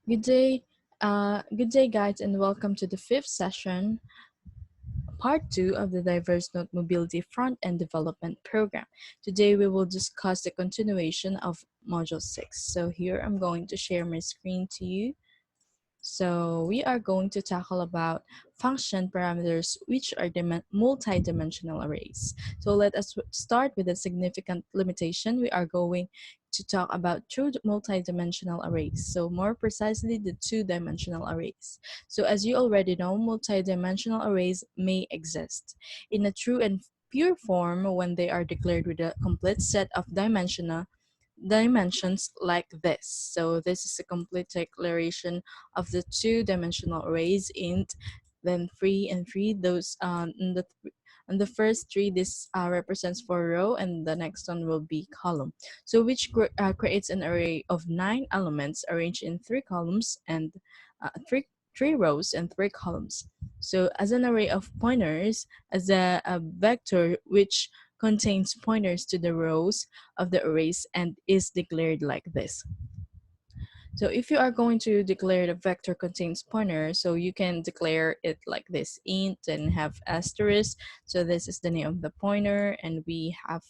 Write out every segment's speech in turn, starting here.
Good day, guys, and welcome to the fifth session, part two of the Diverse Note Mobility Front-End Development Program. Today, we will discuss the continuation of Module 6. So here, I'm going to share my screen to you. So we are going to tackle about function parameters, which are multi-dimensional arrays. So let us start with a significant limitation. We are going to talk about true multi-dimensional arrays. So more precisely, the two-dimensional arrays. So as you already know, multi-dimensional arrays may exist in a true and pure form when they are declared with a complete set of dimensions like this. So this is a complete declaration of the two-dimensional arrays int, then 3 and 3. Those in the first three, this represents for row, and the next one will be column. So which creates an array of 9 elements arranged in 3 columns and three rows and 3 columns. So as an array of pointers, as a vector which contains pointers to the rows of the arrays and is declared like this. So if you are going to declare the vector contains pointer, so you can declare it like this, int, and have asterisk. So this is the name of the pointer, and we have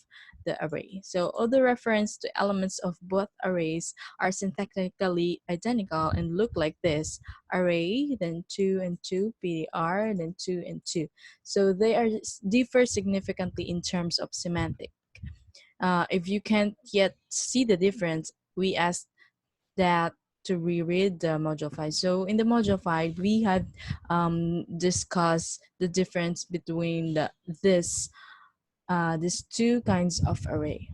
the array. So all the reference to elements of both arrays are syntactically identical and look like this: array, then 2 and 2, PDR, then 2 and 2. So they are differ significantly in terms of semantic. If you can't yet see the difference, we ask that to reread the module 5. So in the module 5, we had discussed the difference between these two kinds of array.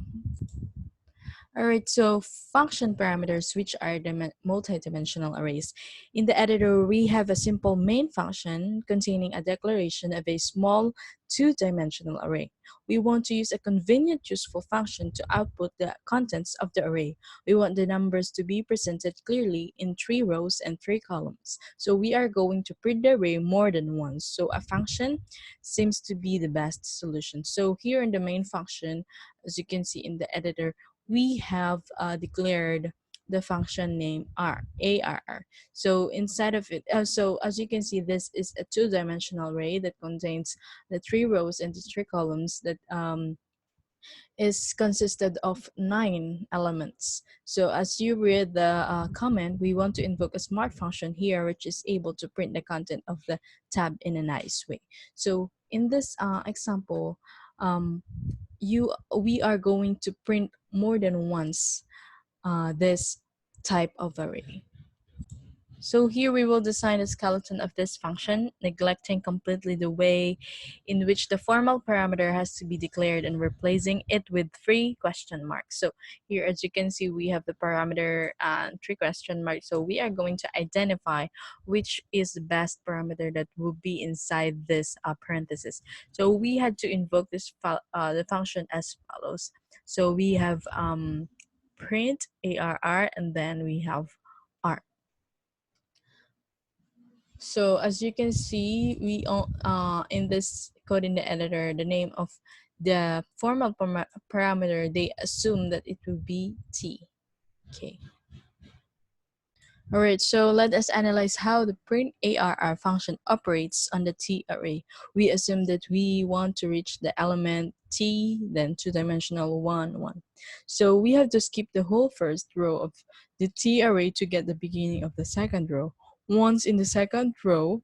All right, so function parameters, which are the multi-dimensional arrays. In the editor, we have a simple main function containing a declaration of a small two-dimensional array. We want to use a convenient, useful function to output the contents of the array. We want the numbers to be presented clearly in 3 rows and 3 columns. So we are going to print the array more than once. So a function seems to be the best solution. So here in the main function, as you can see in the editor, we have declared the function name arr. So inside of it, so as you can see, this is a two-dimensional array that contains the 3 rows and the 3 columns that is consisted of 9 elements. So as you read the comment, we want to invoke a smart function here, which is able to print the content of the tab in a nice way. So in this example, um, we are going to print more than once this type of array. So here we will design a skeleton of this function, neglecting completely the way in which the formal parameter has to be declared and replacing it with 3 question marks. So here, as you can see, we have the parameter and 3 question marks. So we are going to identify which is the best parameter that will be inside this parenthesis. So we had to invoke this the function as follows. So we have print arr, and then we have r. So as you can see, we in this code in the editor, the name of the formal parameter, they assume that it will be t. Okay. All right, so let us analyze how the print arr function operates on the t array. We assume that we want to reach the element t, then two-dimensional 1, 1. So we have to skip the whole first row of the t array to get the beginning of the second row. Once in the second row,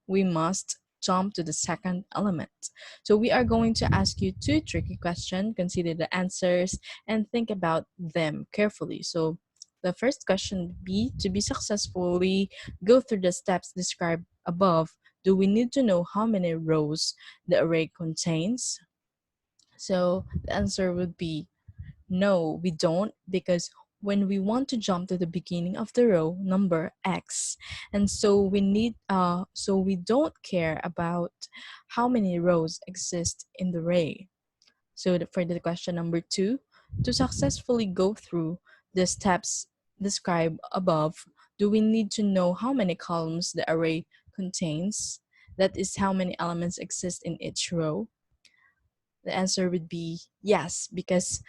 we must jump to the second element. So we are going to ask you 2 tricky questions, consider the answers, and think about them carefully. So the first question would be, to be successfully go through the steps described above, do we need to know how many rows the array contains? So the answer would be no, we don't, because when we want to jump to the beginning of the row, number x, and so we don't care about how many rows exist in the array. So for the question number 2, to successfully go through the steps described above, do we need to know how many columns the array contains? That is how many elements exist in each row. The answer would be yes, because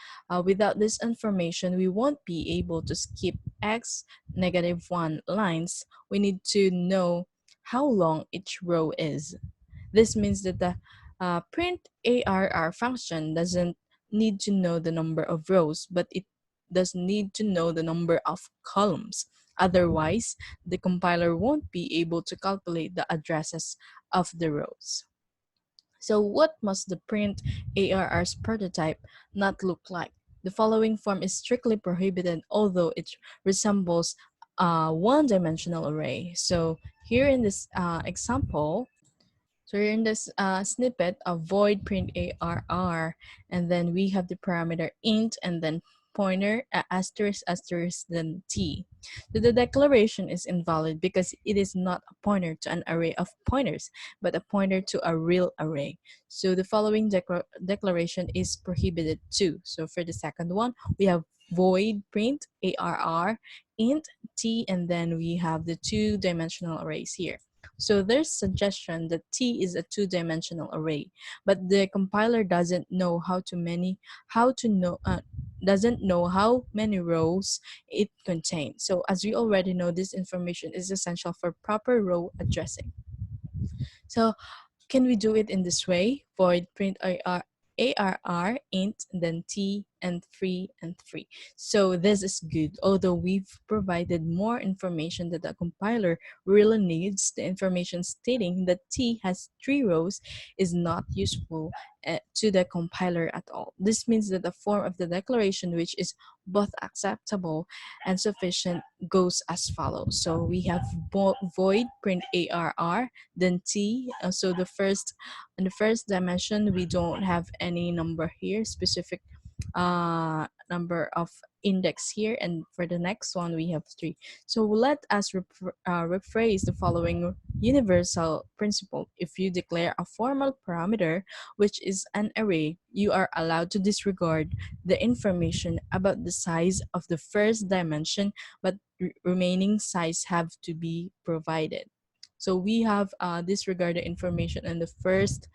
without this information, we won't be able to skip x -1 lines. We need to know how long each row is. This means that the print ARR function doesn't need to know the number of rows, but it does need to know the number of columns. Otherwise, the compiler won't be able to calculate the addresses of the rows. So what must the print ARR's prototype not look like? The following form is strictly prohibited, although it resembles a one-dimensional array. So here in this example, so here in this snippet, a void print ARR, and then we have the parameter int and then pointer asterisk asterisk then t. So the declaration is invalid because it is not a pointer to an array of pointers, but a pointer to a real array. So the following declaration is prohibited too. So for the second one, we have void print ARR int t, and then we have the two-dimensional arrays here. So there's suggestion that T is a two-dimensional array, but the compiler doesn't know how many rows it contains. So as we already know, this information is essential for proper row addressing. So can we do it in this way? Void print ARR, int, and then t, and free, and free. So this is good, although we've provided more information that the compiler really needs. The information stating that t has 3 rows is not useful to the compiler at all. This means that the form of the declaration, which is both acceptable and sufficient, goes as follows. So we have void print ARR, then t. So in the first dimension, we don't have any number here, specific number of index here, and for the next one we have 3. So let us rephrase the following universal principle. If you declare a formal parameter, which is an array, you are allowed to disregard the information about the size of the first dimension, but remaining size have to be provided. So we have disregarded information in the first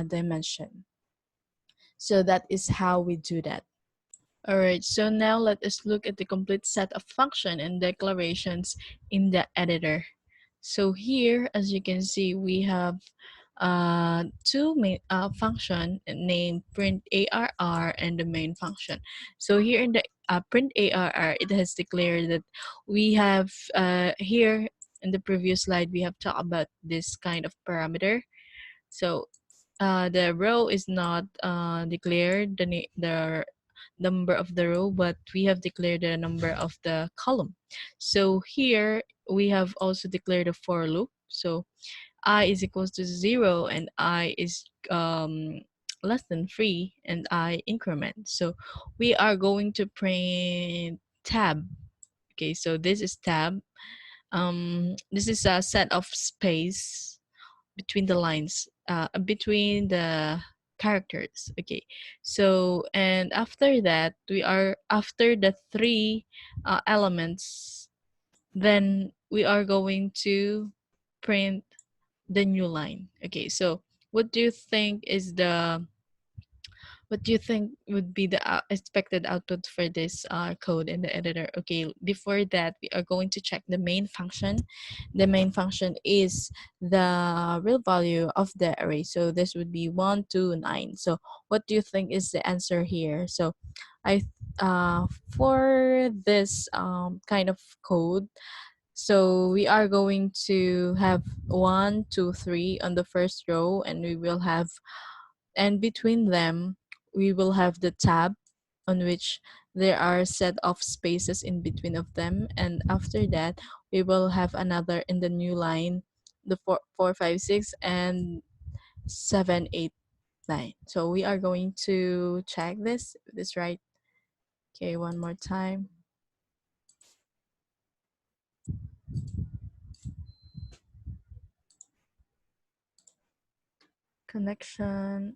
dimension. So that is how we do that. All right, so now let us look at the complete set of function and declarations in the editor. So here, as you can see, we have two main function named print ARR and the main function. So here in the print ARR, it has declared that we have here in the previous slide, we have talked about this kind of parameter. So the row is not declared the number of the row, but we have declared the number of the column. So here we have also declared a for loop. So I is equals to 0 and I is less than 3 and I increment. So we are going to print tab. Okay, so this is tab. This is a set of space between the lines, between the characters. Okay, so and after that, we are after the 3 elements, then we are going to print the new line. Okay, so what do you think is the what do you think would be the expected output for this code in the editor? Okay, before that, we are going to check the main function. The main function is the real value of the array. So this would be 1, 2, 9. So what do you think is the answer here? So I for this kind of code, so we are going to have 1, 2, 3 on the first row, and we will have, and between them, we will have the tab on which there are set of spaces in between of them. And after that, we will have another in the new line, the 4, 5, 6, and 7, 8, 9. So we are going to check this right. Okay, one more time. Connection.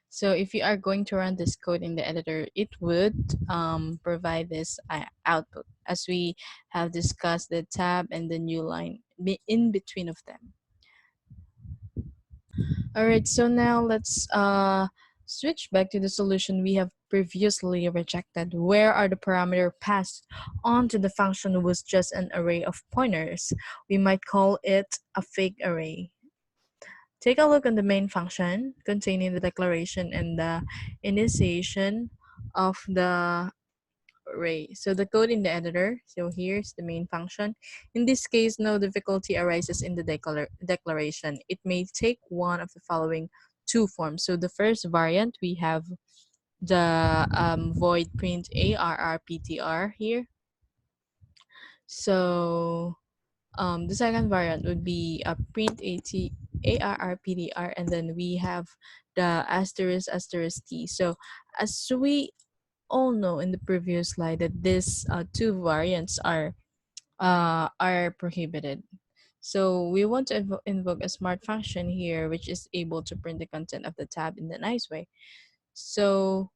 So if you are going to run this code in the editor, it would provide this output, as we have discussed the tab and the new line in between of them. All right, so now let's switch back to the solution we have previously rejected. Where are the parameter passed on to the function was just an array of pointers. We might call it a fake array. Take a look on the main function containing the declaration and the initiation of the array. So the code in the editor, so here's the main function. In this case, no difficulty arises in the declaration. It may take one of the following two forms. So the first variant, we have the void print arrptr here. So the second variant would be a print arrptr, and then we have the asterisk asterisk t. So as we all know in the previous slide that these two variants are prohibited. So we want to invoke a smart function here, which is able to print the content of the tab in the nice way. So,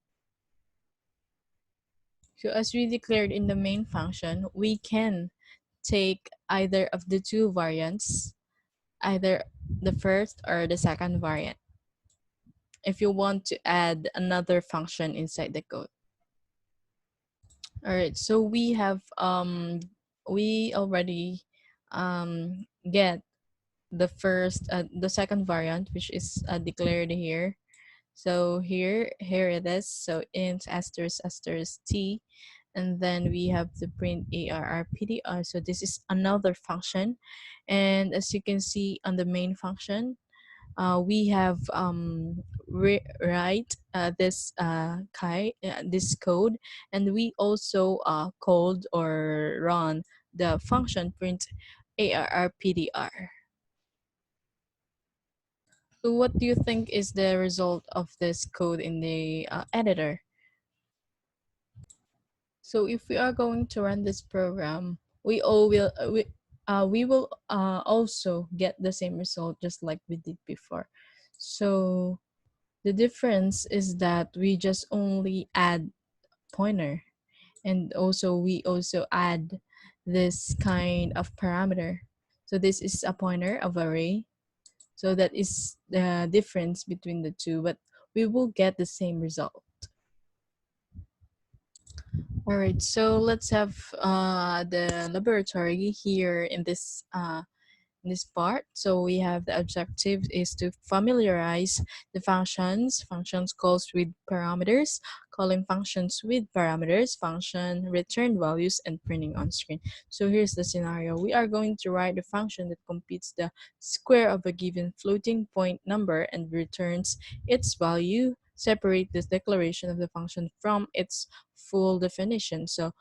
so as we declared in the main function, we can take either of the two variants, either the first or the second variant, if you want to add another function inside the code. All right, so we already get the second variant, which is declared here. So here it is. So int asterisk asterisk t, and then we have the print arrptr. So this is another function, and as you can see on the main function, we have write this code, and we also called or run the function print arrptr. So what do you think is the result of this code in the editor? So if we are going to run this program, we will also get the same result just like we did before. So the difference is that we just only add pointer, and also we also add this kind of parameter. So this is a pointer of array. So that is the difference between the two, but we will get the same result. All right, so let's have the laboratory here in this part. So we have the objective is to familiarize the functions calls with parameters, calling functions with parameters, function, return values, and printing on screen. So here's the scenario. We are going to write a function that computes the square of a given floating point number and returns its value. Separate this declaration of the function from its full definition. So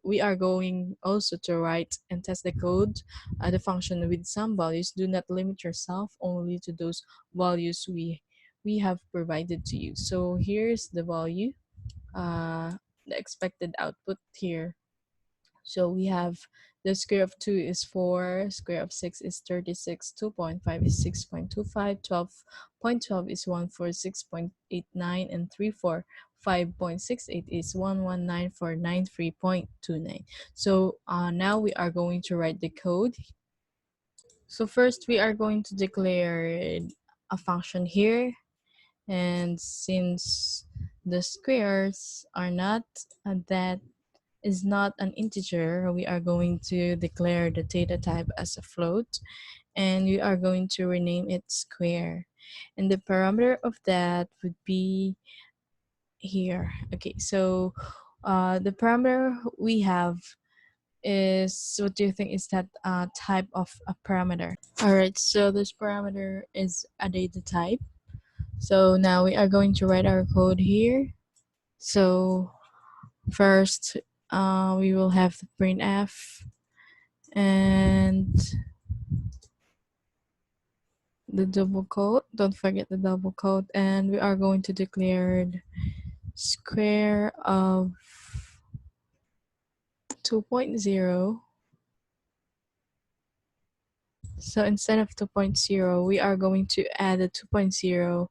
we are going also to write and test the code, the function with some values. Do not limit yourself only to those values we have provided to you. So here's the value, the expected output here. So we have the square of 2 is 4, square of 6 is 36, 2.5 is 6.25, 12.12 is 146.89, and 345.68 is 119.493.29. So now we are going to write the code. So first we are going to declare a function here, and since the squares are not that is not an integer, we are going to declare the data type as a float, and we are going to rename it square, and the parameter of that would be here. Okay, so the parameter we have is, what do you think is that type of a parameter? All right, so this parameter is a data type. So now we are going to write our code here. So first we will have the printf and the double quote. Don't forget the double quote, and we are going to declare square of 2.0. So instead of 2.0, we are going to add a 2.0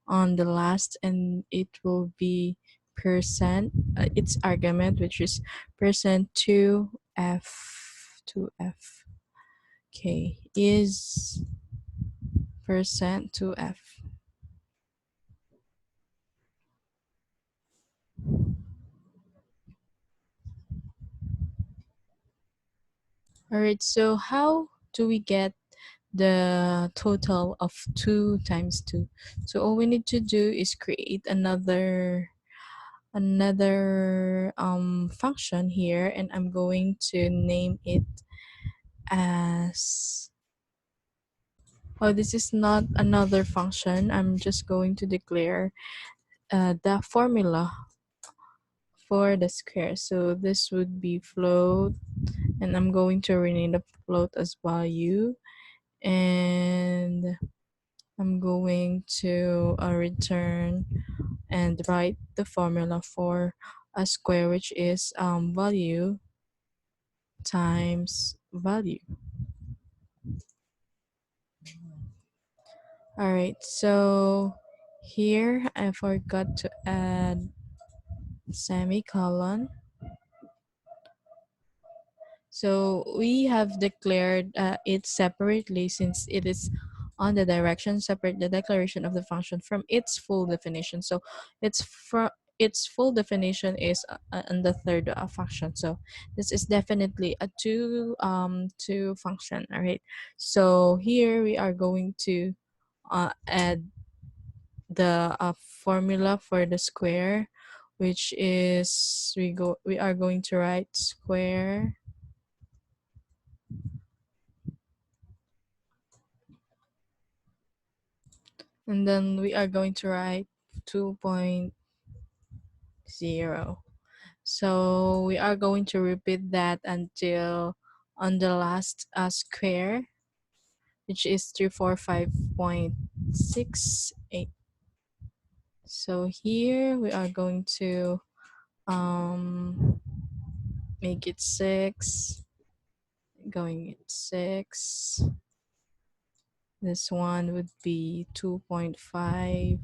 on the last, and it will be percent its argument, which is percent 2f 2f. Okay, is percent to F. All right, so how do we get the total of 2 times 2? So all we need to do is create another function here, and I'm going to name it as, oh, this is not another function. I'm just going to declare the formula for the square. So this would be float, and I'm going to rename the float as value, and I'm going to return and write the formula for a square, which is value times value. All right, so here I forgot to add semicolon. So we have declared it separately since it is on the direction. Separate the declaration of the function from its full definition. So its full definition is on the third function. So this is definitely a two function. All right. So here we are going to add the formula for the square, which is we are going to write square, and then we are going to write 2.0. So we are going to repeat that until on the last square, which is 345.68. So here we are going to um, make it 6, going at 6. This one would be 2.5.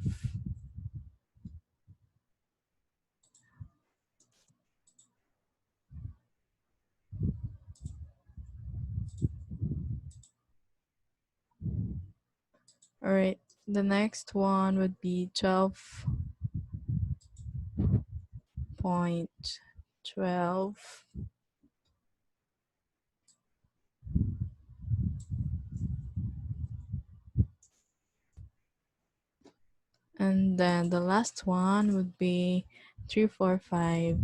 All right, the next one would be 12.12. And then the last one would be 345,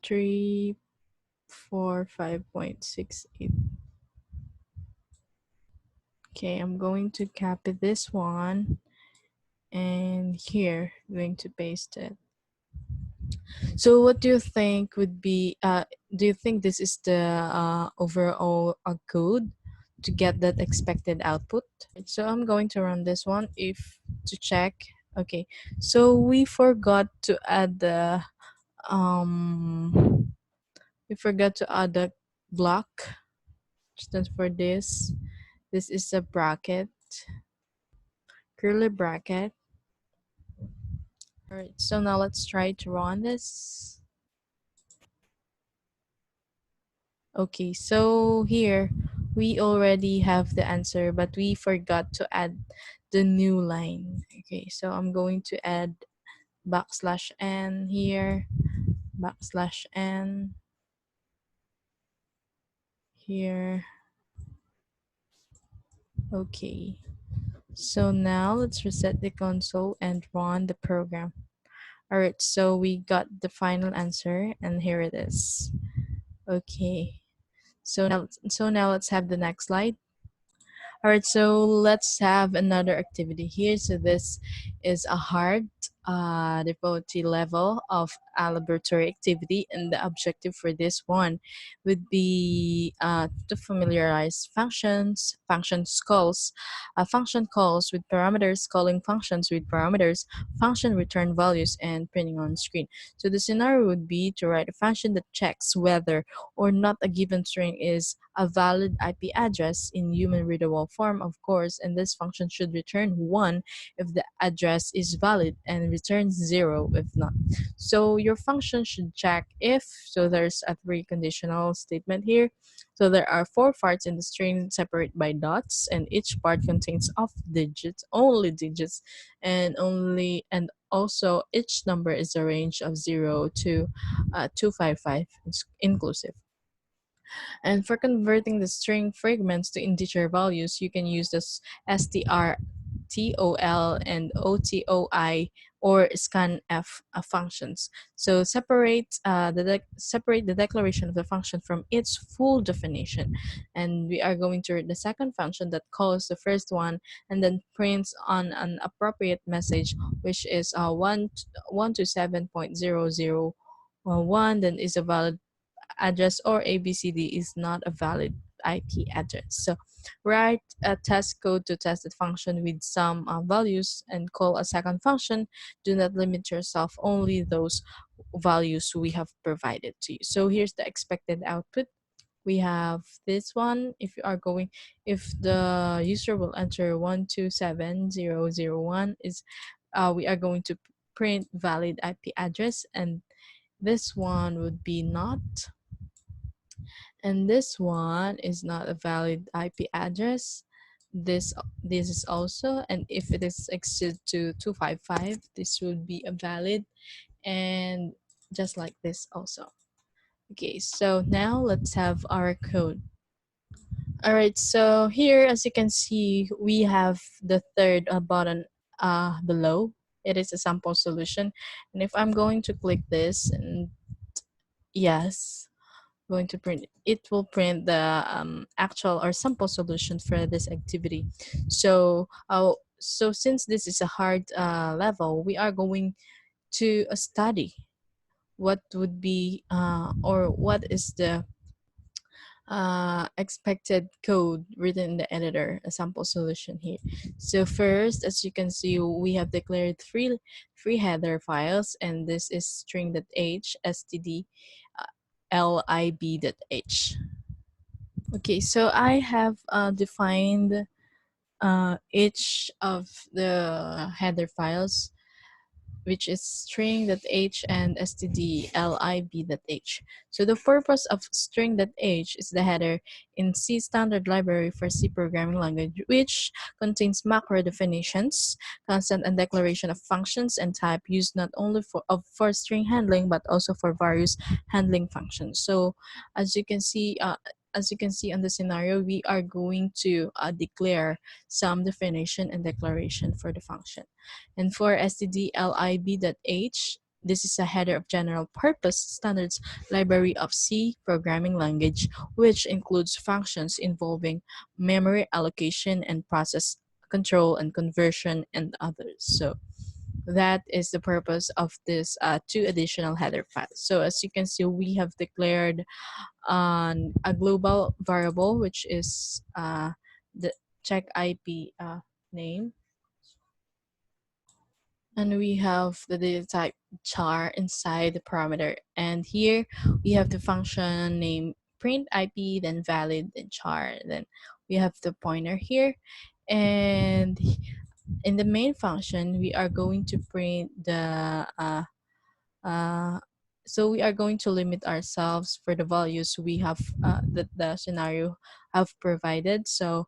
345.68. Okay, I'm going to copy this one, and here I'm going to paste it. So what do you think would be, do you think this is the overall code to get that expected output? So I'm going to run this one if to check. Okay, so we forgot to add the um we forgot to add the block just for this. This is a bracket, curly bracket. All right, so now let's try to run this. Okay, so here we already have the answer, but we forgot to add the new line. Okay, so I'm going to add backslash n here, backslash n here. Okay, so now let's reset the console and run the program. All right, so we got the final answer, and here it is. Okay, so now let's have the next slide. All right, so let's have another activity here. So this is a hard difficulty level of a laboratory activity, and the objective for this one would be to familiarize function calls with parameters, calling functions with parameters, function return values, and printing on screen. So the scenario would be to write a function that checks whether or not a given string is a valid IP address in human readable form, of course, and this function should return 1 if the address is valid and return 0 if not. So your function should check if, so there's a 3 conditional statement here. So there are 4 parts in the string separated by dots, and each part contains of digits, only digits, and also each number is a range of 0 to 255 inclusive. And for converting the string fragments to integer values, you can use this strtol and otoi or scanf functions. So separate the declaration of the function from its full definition, and we are going to read the second function that calls the first one and then prints on an appropriate message, which is 127.0.0.1, then is a valid address, or ABCD is not a valid IP address. So write a test code to test the function with some values and call a second function. Do not limit yourself only those values we have provided to you. So here's the expected output. We have this one. If the user will enter 127.0.0.1 is, we are going to print valid IP address, and this one would be not, and this one is not a valid IP address. This is also, and if it is exceed to 255, this would be a valid, and just like this also. Okay, so now let's have our code. All right, so here, as you can see, we have the third button below. It is a sample solution, and if I'm going to click this, and yes, going to print, it will print the actual or sample solution for this activity. So so since this is a hard level, we are going to study what would be or what is the expected code written in the editor, a sample solution here. So first, as you can see, we have declared three header files, and this is string.h, std, lib.h. Okay, so I have defined each of the header files, which is string.h and stdlib.h. So the purpose of string.h is the header in C standard library for C programming language, which contains macro definitions, constant and declaration of functions and type used not only for string handling but also for various handling functions. So as you can see, on the scenario, we are going to declare some definition and declaration for the function. And for stdlib.h, this is a header of general purpose standards library of C programming language, which includes functions involving memory allocation and process control and conversion and others. So that is the purpose of this two additional header files. So as you can see, we have declared a global variable, which is the check IP name, and we have the data type char inside the parameter, and here we have the function name print IP, then valid, then char, then we have the pointer here, and in the main function we are going to print the uh, so we are going to limit ourselves for the values we have that the scenario have provided. So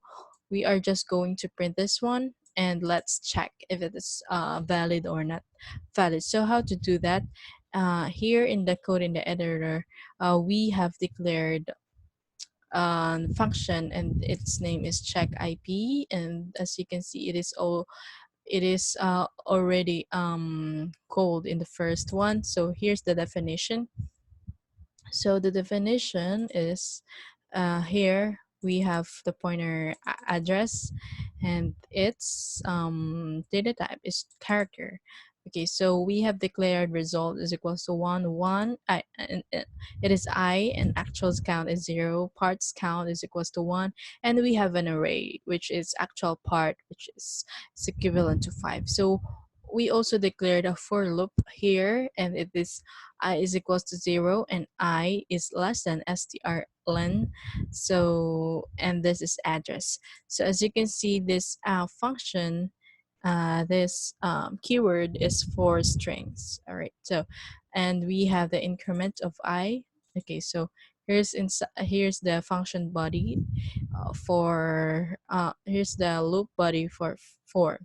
we are just going to print this one, and let's check if it is valid or not valid. So how to do that? Here in the code in the editor, we have declared function, and its name is check IP, and as you can see, it is already called in the first one. So here's the definition. So the definition is here we have the pointer address, and its data type is character. Okay, so we have declared result is equals to 1 and it is I, and actuals count is 0, parts count is equals to 1, and we have an array which is actual part, which is equivalent to 5. So we also declared a for loop here, and it is I is equals to 0 and I is less than strlen. So, and this is address. So as you can see, this function, this keyword is for strings. All right. So, and we have the increment of I. Okay. So here's the function body for here's the loop body for 4.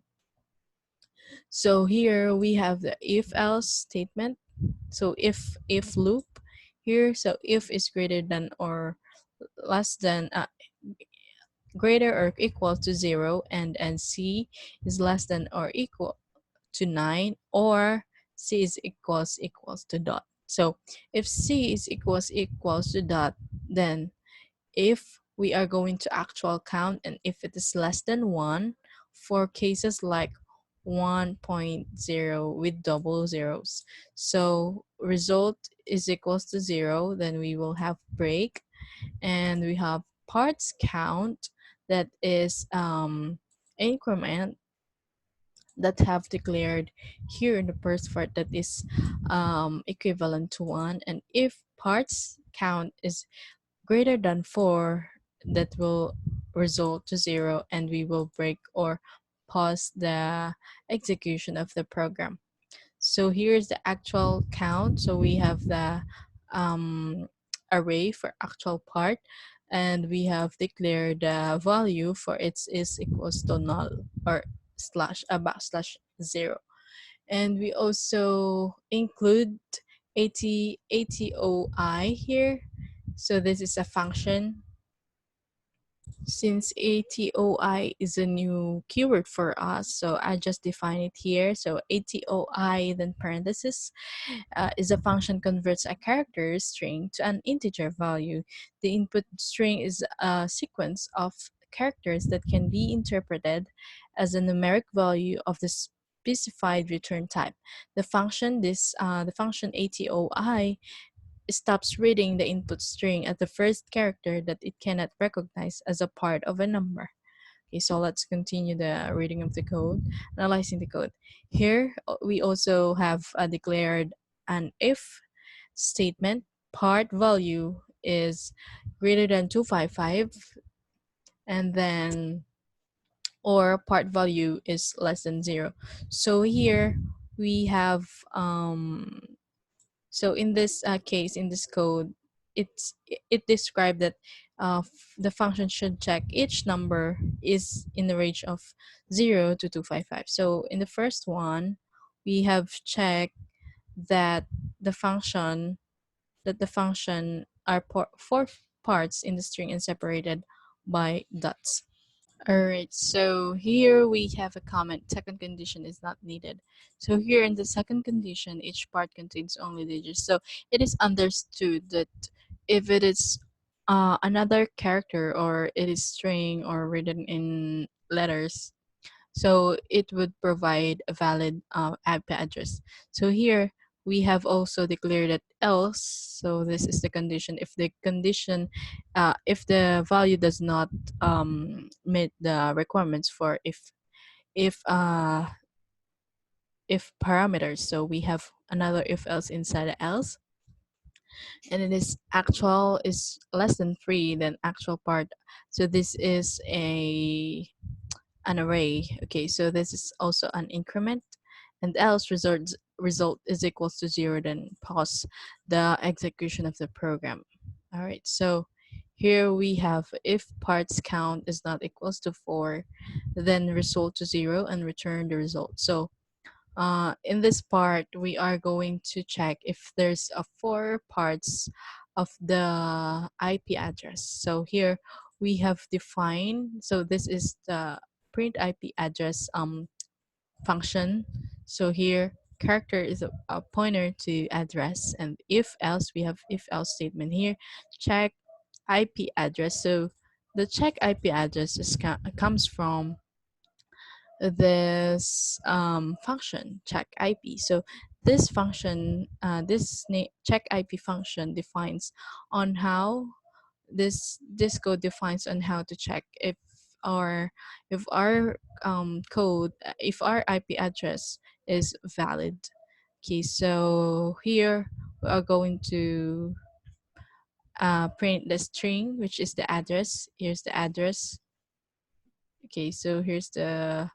So here we have the if else statement. So if loop here. So if is greater than or less than greater or equal to 0, and c is less than or equal to 9, or c is equals to dot. So if c is equals to dot, then if we are going to actual count, and if it is less than 1, for cases like 1.0 with double zeros, so result is equals to 0, then we will have break. And we have parts count, that is increment, that have declared here in the first part, that is equivalent to 1. And if parts count is greater than 4, that will result to 0, and we will break or pause the execution of the program. So here's the actual count. So we have the um, array for actual part, and we have declared the value for it is equals to null, or slash a backslash 0. And we also include ATOI here. So this is a function. Since ATOI is a new keyword for us, so I just define it here. So ATOI, then parenthesis, is a function converts a character string to an integer value. The input string is a sequence of characters that can be interpreted as a numeric value of the specified return type. The function ATOI stops reading the input string at the first character that it cannot recognize as a part of a number. Okay, so let's continue the reading of the code, analyzing the code. Here, we also have declared an if statement. Part value is greater than 255, and then, or part value is less than 0. So here we have so in this case, in this code, it described that the function should check each number is in the range of 0 to 255. So in the first one, we have checked that the function the function are four parts in the string and separated by dots. All right, so here we have a comment. Second condition is not needed. So here in the second condition, each part contains only digits. So it is understood that if it is another character, or it is string or written in letters, so it would provide a valid IP address. So here we have also declared that else. So this is the condition. If the value does not meet the requirements for if uh, if parameters. So we have another if else inside the else, and it is actual is less than 3, then actual part. So this is an array. Okay, so this is also an increment, and else result is equals to 0, then pause the execution of the program. All right, so here we have if parts count is not equals to 4, then result to 0 and return the result. So in this part, we are going to check if there's a 4 parts of the IP address. So here we have defined, so this is the print IP address function. So here character is a pointer to address, and if else, we have if else statement here, check IP address. So the check IP address comes from this function check IP. So this function, check IP function defines on how this code defines on how to check if our code if our IP address is valid. Okay, so here we are going to print the string, which is the address. Here's the address. Okay, so here's the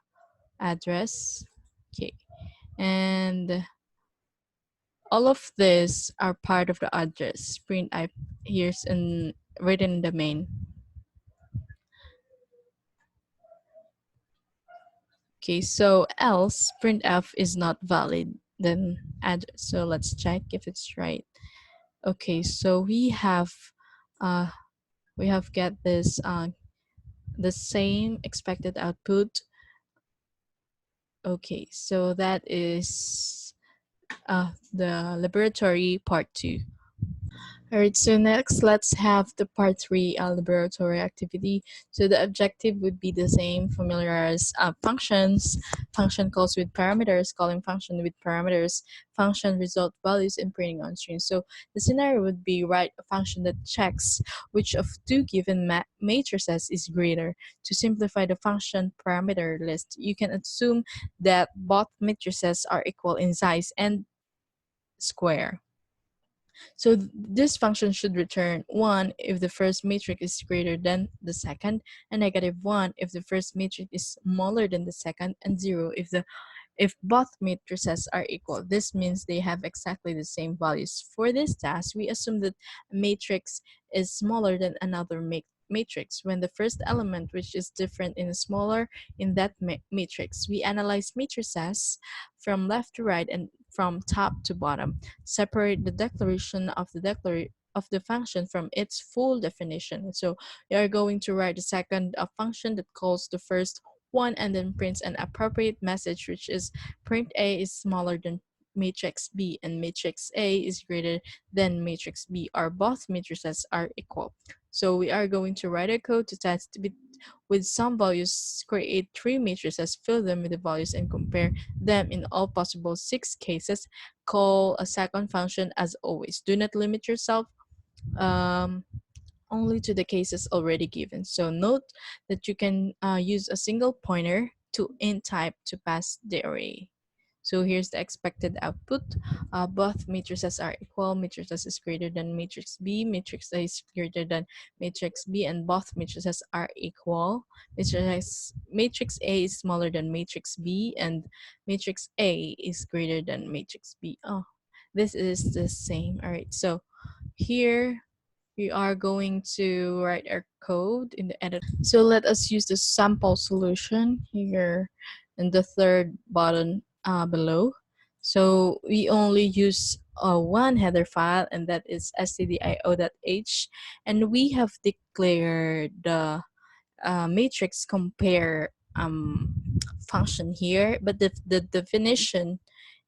address. Okay, and all of this are part of the address. Print I here's in written in the main. Okay, so else printf is not valid. Then add. So let's check if it's right. Okay, so uh we have get this the same expected output. Okay, so that is the laboratory part 2. All right, so next let's have the part 3 laboratory activity. So the objective would be the same, familiarize functions, function calls with parameters, calling function with parameters, function result values, and printing on screen. So the scenario would be write a function that checks which of two given matrices is greater. To simplify the function parameter list, you can assume that both matrices are equal in size and square. So this function should return 1 if the first matrix is greater than the second, and -1 if the first matrix is smaller than the second, and 0 if both matrices are equal. This means they have exactly the same values. For this task, we assume that a matrix is smaller than another matrix. When the first element, which is different in smaller in that matrix, we analyze matrices from left to right and from top to bottom. Separate the declaration of the function from its full definition. So we are going to write the second function that calls the first one and then prints an appropriate message, which is print A is smaller than matrix B and matrix A is greater than matrix B, or both matrices are equal. So we are going to write a code to test with some values, create 3 matrices, fill them with the values, and compare them in all possible 6 cases. Call a second function as always. Do not limit yourself um, only to the cases already given. So note that you can use a single pointer to int type to pass the array. So here's the expected output. Both matrices are equal. Matrices is greater than matrix B. Matrix A is greater than matrix B, and both matrices are equal. Matrix A is smaller than matrix B, and matrix A is greater than matrix B. Oh, this is the same. All right. So here we are going to write our code in the editor. So let us use the sample solution here in the third button below. So we only use one header file, and that is stdio.h, and we have declared the matrix compare function here, but the definition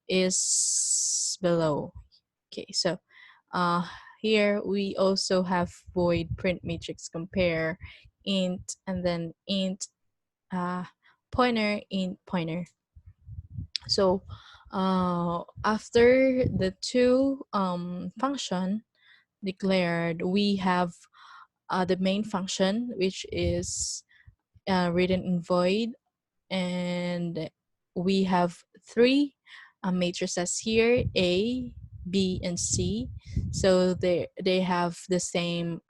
is below. Okay, so uh, here we also have void print matrix compare int and then int pointer int pointer. So after the two function declared, we have the main function, which is written in void, and we have 3 matrices here, A, B, and C. So they have the same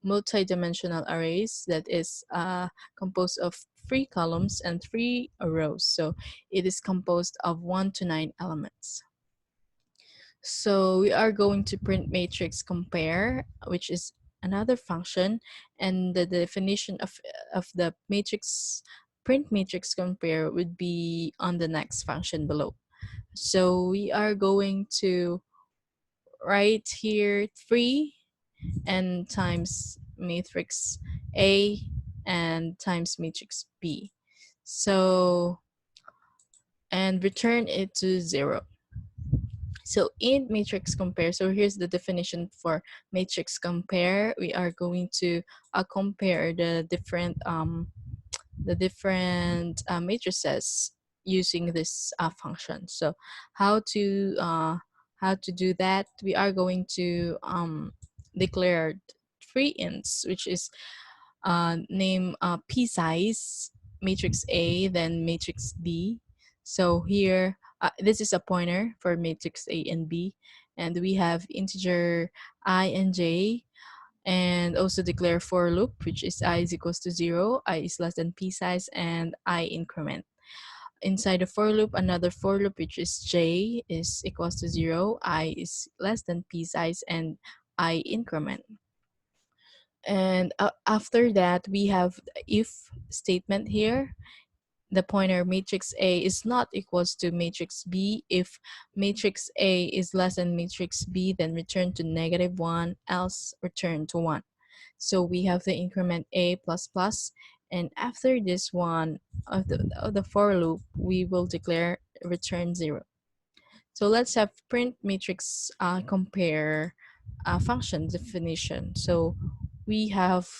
multi-dimensional arrays that is composed of 3 columns and 3 rows. So it is composed of 1 to 9 elements. So we are going to print matrix compare, which is another function, and the definition of the matrix print matrix compare would be on the next function below. So we are going to write here 3 and times matrix A and times matrix B. So, and return it to 0. So in matrix compare, so here's the definition for matrix compare. We are going to compare the different matrices using this function. So how to do that? We are going to declare 3 ints, which is name p size matrix A, then matrix B. So here, this is a pointer for matrix A and B, and we have integer I and j, and also declare for loop, which is I is equals to 0, I is less than p size, and I increment. Inside the for loop, another for loop, which is j is equals to 0, I is less than p size, and I increment. And after that, we have the if statement here. The pointer matrix A is not equals to matrix B. If matrix A is less than matrix B, then return to -1, else return to 1. So we have the increment A plus plus, and after this one of the for loop, we will declare return 0. So let's have print matrix compare function definition. So we have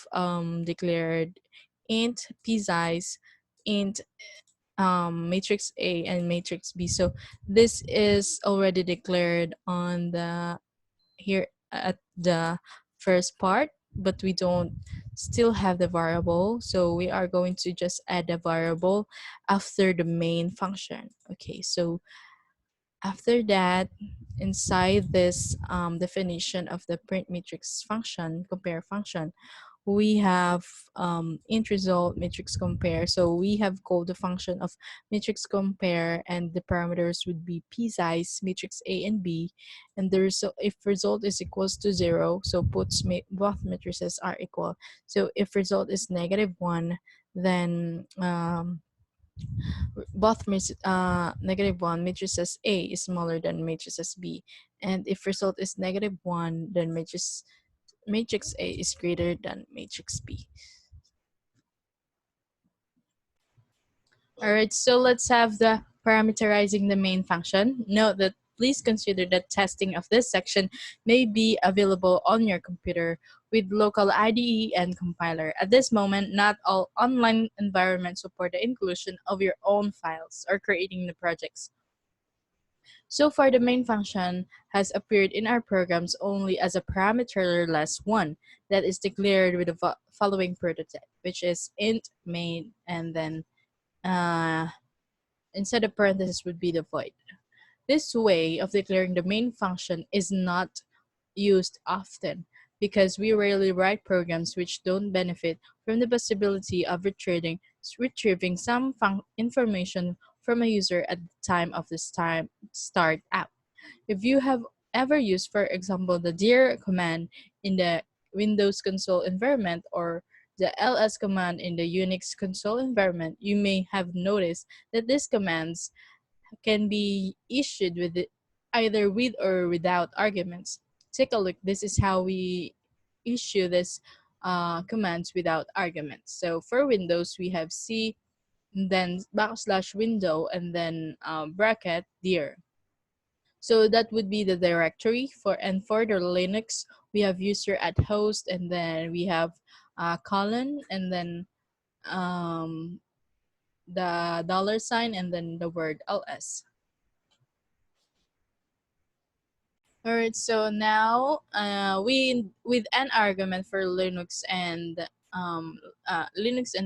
declared int p size, int matrix A and matrix B. So this is already declared on the here at the first part, but we don't still have the variable. So we are going to just add a variable after the main function. Okay, so after that, inside this definition of the print matrix function, compare function, we have int result matrix compare. So we have called the function of matrix compare, and the parameters would be p size, matrix A and B, and the result, if result is equals to 0, so puts both matrices are equal. So if result is -1, then both -1 matrices A is smaller than matrices B, and if result is -1, then matrix A is greater than matrix B. All right, so let's have the parameterizing the main function. Note that please consider that testing of this section may be available on your computer with local IDE and compiler. At this moment, not all online environments support the inclusion of your own files or creating the projects. So far, the main function has appeared in our programs only as a parameterless one that is declared with the following prototype, which is int main, and then uh, instead of parentheses would be the void. This way of declaring the main function is not used often because we rarely write programs which don't benefit from the possibility of retrieving some information from a user at the time of the start app. If you have ever used, for example, the dir command in the Windows console environment or the ls command in the Unix console environment, you may have noticed that these commands can be issued with either with or without arguments. Take a look. This is how we issue this commands without arguments. So for Windows, we have C, and then \window, and then bracket dir. So that would be the directory for, and for the Linux, we have user at host, and then we have colon, and then the $sign, and then the word ls. All right, so now we with an argument for Linux and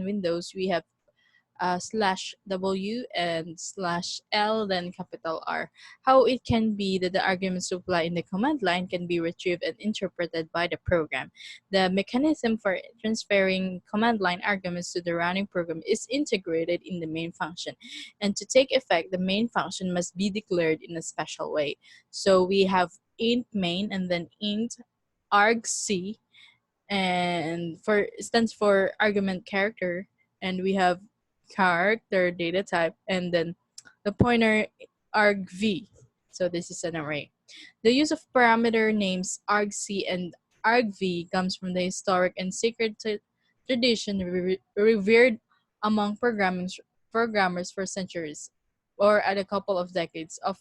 Windows, we have /w and /l, then capital R. How it can be that the arguments supplied in the command line can be retrieved and interpreted by the program. The mechanism for transferring command line arguments to the running program is integrated in the main function. And to take effect, the main function must be declared in a special way. So we have int main, and then int argc, and for stands for argument character, and we have character data type, and then the pointer argv. So this is an array. The use of parameter names argc and argv comes from the historic and sacred tradition revered among programmers for centuries, or at a couple of decades. Of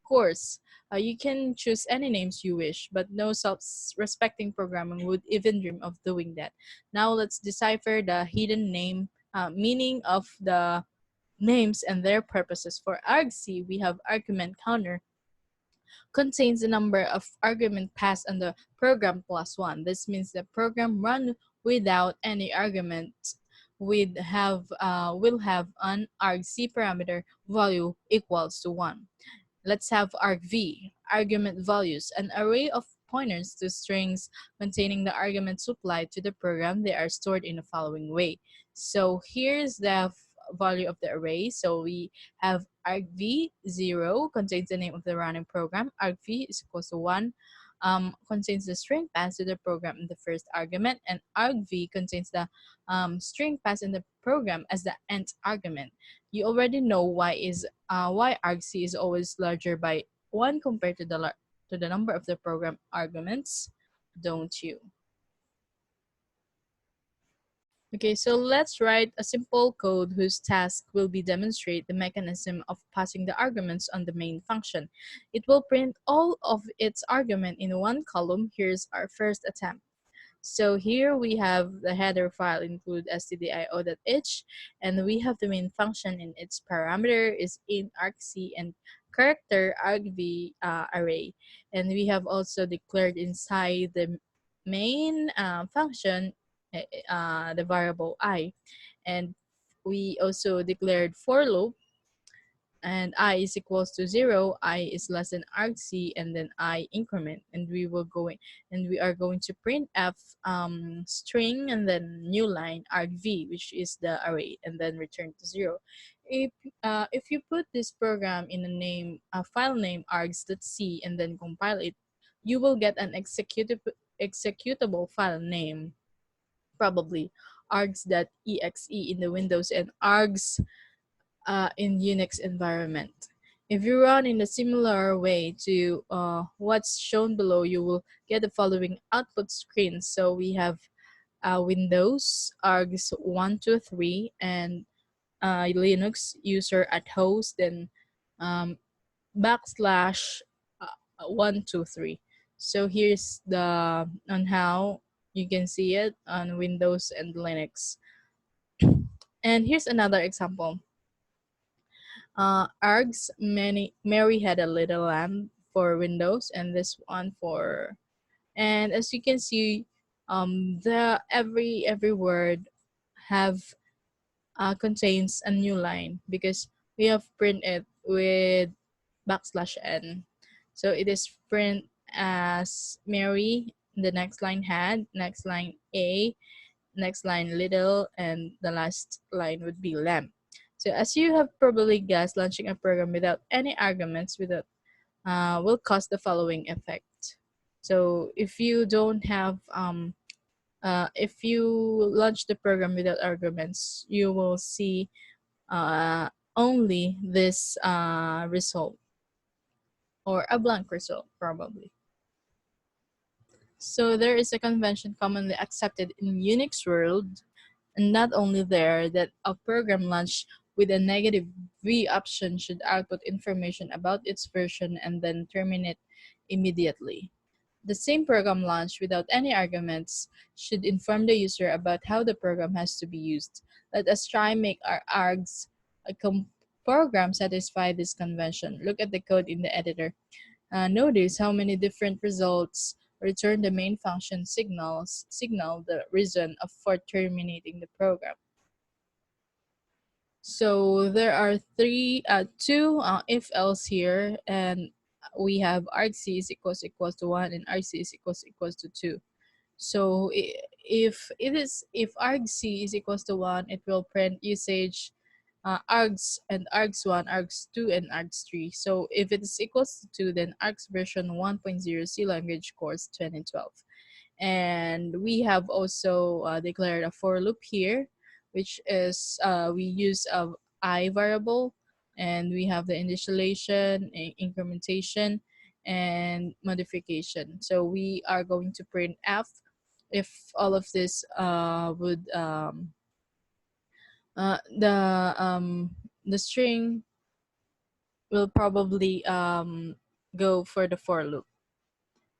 course, you can choose any names you wish, but no self-respecting programmer would even dream of doing that. Now let's decipher the hidden meaning of the names and their purposes. For argc, we have argument counter, contains the number of argument passed on the program plus 1. This means the program run without any argument will have an argc parameter value equals to 1. Let's have argv, argument values, an array of pointers to strings containing the arguments supplied to the program. They are stored in the following way. So here's the value of the array. So we have argv0 contains the name of the running program. Argv is equals to 1 contains the string passed to the program in the first argument, and argv contains the string passed in the program as the nth argument. You already know why argc is always larger by 1 compared to the number of the program arguments, don't you? Okay, so let's write a simple code whose task will be demonstrate the mechanism of passing the arguments on the main function. It will print all of its argument in one column. Here's our first attempt. So here we have the header file include stdio.h, and we have the main function, and its parameter is int argc and character argv array. And we have also declared inside the main function the variable I. And we also declared for loop, and I is equals to 0, I is less than argc, and then I increment, and we are going to print f string and then new line argv, which is the array, and then return to 0. If you put this program in a file name args.c and then compile it, you will get an executable file name, probably args.exe in the Windows and args in Unix environment. If you run in a similar way to what's shown below, you will get the following output screen. So we have Windows args123 and Linux user at host, then um, backslash 123. So here's the on how you can see it on Windows and Linux. And here's another example. Args Mary had a little lamb for Windows, and this one for, and as you can see, the every word have contains a new line because we have printed with backslash n. So it is print as Mary, the next line had, next line a, next line little, and the last line would be lamb. So as you have probably guessed, launching a program without any arguments without will cause the following effect. So if you don't have if you launch the program without arguments, you will see only this result, or a blank result probably. So there is a convention commonly accepted in Unix world, and not only there, that a program launched with a negative V option should output information about its version and then terminate immediately. The same program launched without any arguments should inform the user about how the program has to be used. Let us try make our args program satisfy this convention. Look at the code in the editor. Notice how many different results return the main function signal the reason for terminating the program. So there are two if else here, and we have argc is equals to 1 and argc is equals to 2. So if argc is equals to 1, it will print usage args and args1, args2, and args3. So if it is equals to 2, then args version 1.0 C language course 2012. And we have also declared a for loop here, which is we use a I variable, and we have the initialization, incrementation, and modification. So we are going to print f if all of this would uh, the um, the string will probably go for the for loop.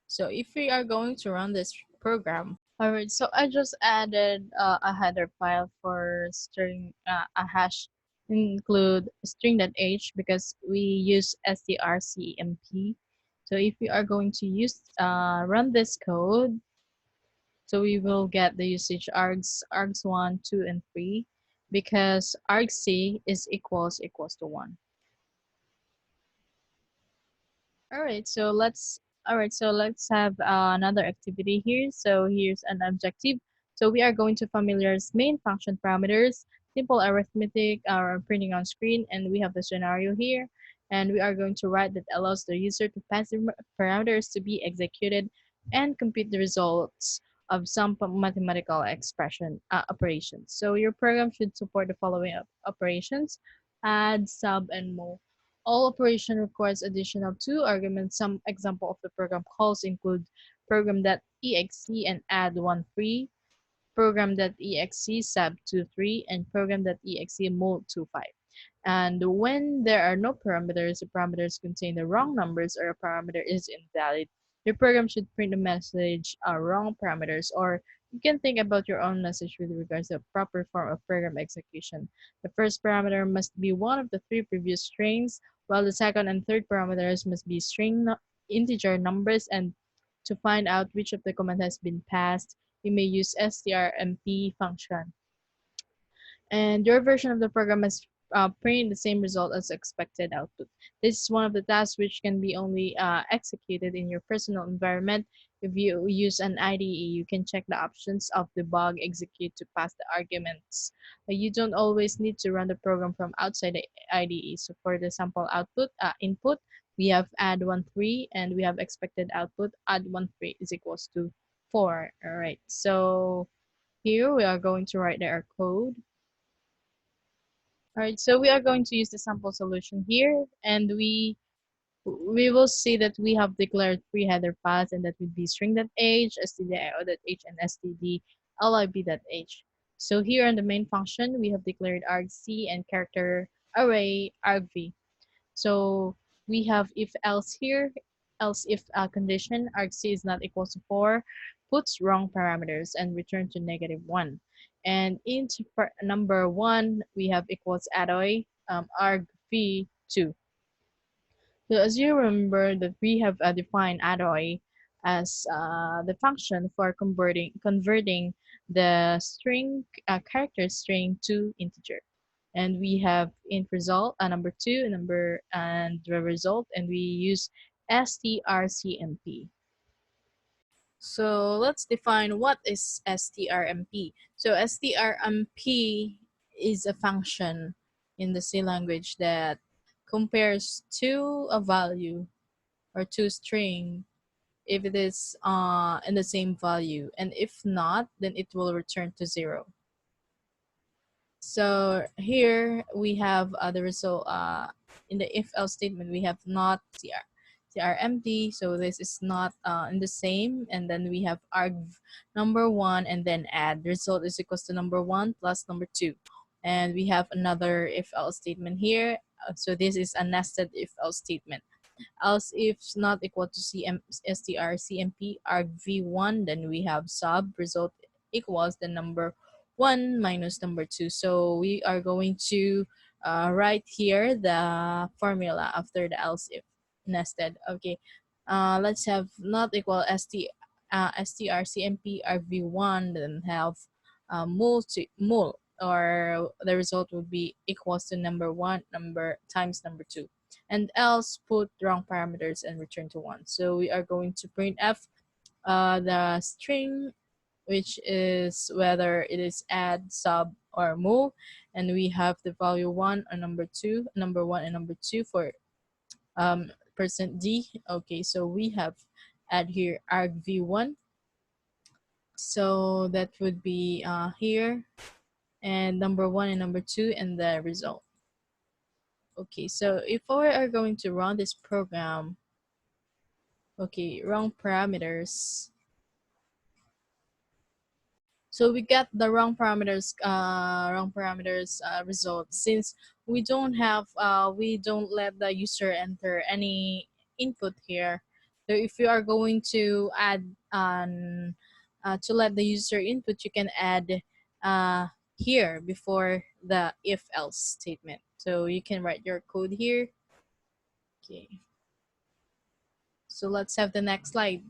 So if we are going to run this program, all right, so I just added a header file for string a hash include string.h because we use strcmp. So if we are going to use run this code, So we will get the usage args 1, 2, and 3 because argc is equals to 1. All right, so let's have another activity here. So here's an objective. So we are going to familiarize main function parameters, simple arithmetic, printing on screen, and we have the scenario here. And we are going to write that allows the user to pass the parameters to be executed and compute the results of some mathematical expression operations. So your program should support the following operations: add, sub, and move. All operation requires additional two arguments. Some example of the program calls include program.exe and add 1 3, program.exe sub 2 3, and program.exe mul 2 5. And when there are no parameters, the parameters contain the wrong numbers, or a parameter is invalid, your program should print a message wrong parameters, or you can think about your own message with regards to the proper form of program execution. The first parameter must be one of the three previous strings, while the second and third parameters must be integer numbers. And to find out which of the command has been passed, you may use strmp function, and your version of the program must print the same result as expected output. This is one of the tasks which can be only executed in your personal environment. If you use an IDE, you can check the options of debug execute to pass the arguments. You don't always need to run the program from outside the IDE. So for the sample input, we have add 1 3, and we have expected output add 1 3 is equals to 4. All right, so here we are going to write our code. All right, so we are going to use the sample solution here, and we will see that we have declared three header paths, and that would be string.h, stdio.h, and stdlib.h. So here in the main function, we have declared argc and character array argv. So we have if else here, else if condition argc is not equal to 4, puts wrong parameters and return to -1. And int number 1, we have equals addoy argv2. So as you remember that we have defined addoy as the function for converting the string character string to integer, and we have int result number 2 number and the result, and we use strcmp. So let's define what is strmp. So strmp is a function in the C language that compares to a value or to string if it is in the same value, and if not, then it will return to 0. So here we have the result in the if else statement. We have not cr empty, so this is not in the same, and then we have arg number 1 and then add result is equals to number 1 plus number 2, and we have another if else statement here. So this is a nested if else statement. Else if not equal to strcmp argv1, then we have sub result equals the number 1 minus number 2. So we are going to write here the formula after the else if nested. Okay, let's have not equal strcmp argv1, then have mul, or the result would be equals to number 1 number times number 2, and else put wrong parameters and return to 1. So we are going to print f the string, which is whether it is add, sub, or move, and we have the value 1 and number 1 and number 2 for %d. Okay, so we have add here argv1, so that would be here, and number 1 and number 2 and the result. Okay, so if we are going to run this program, okay, wrong parameters. So we get the wrong parameters result, since we don't let the user enter any input here. So if you are going to add to let the user input, you can add here before the if else statement. So you can write your code here. Okay. So let's have the next slide.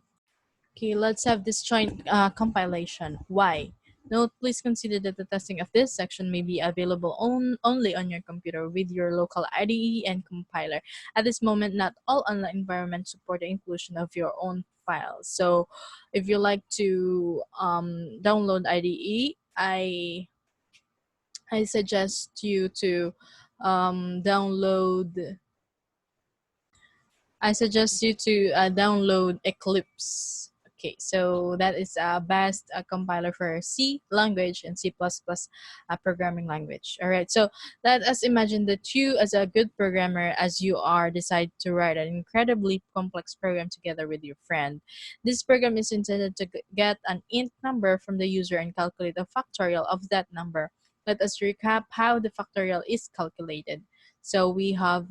Okay, let's have this joint compilation. Why? Note, please consider that the testing of this section may be available only on your computer with your local IDE and compiler. At this moment, not all online environments support the inclusion of your own files. So, if you like to download IDE, I suggest you to download I suggest you to download Eclipse. Okay, so that is a best compiler for C language and C++ programming language. All right, so let us imagine that you, as a good programmer, as you are, decide to write an incredibly complex program together with your friend. This program is intended to get an int number from the user and calculate the factorial of that number. Let us recap how the factorial is calculated. So we have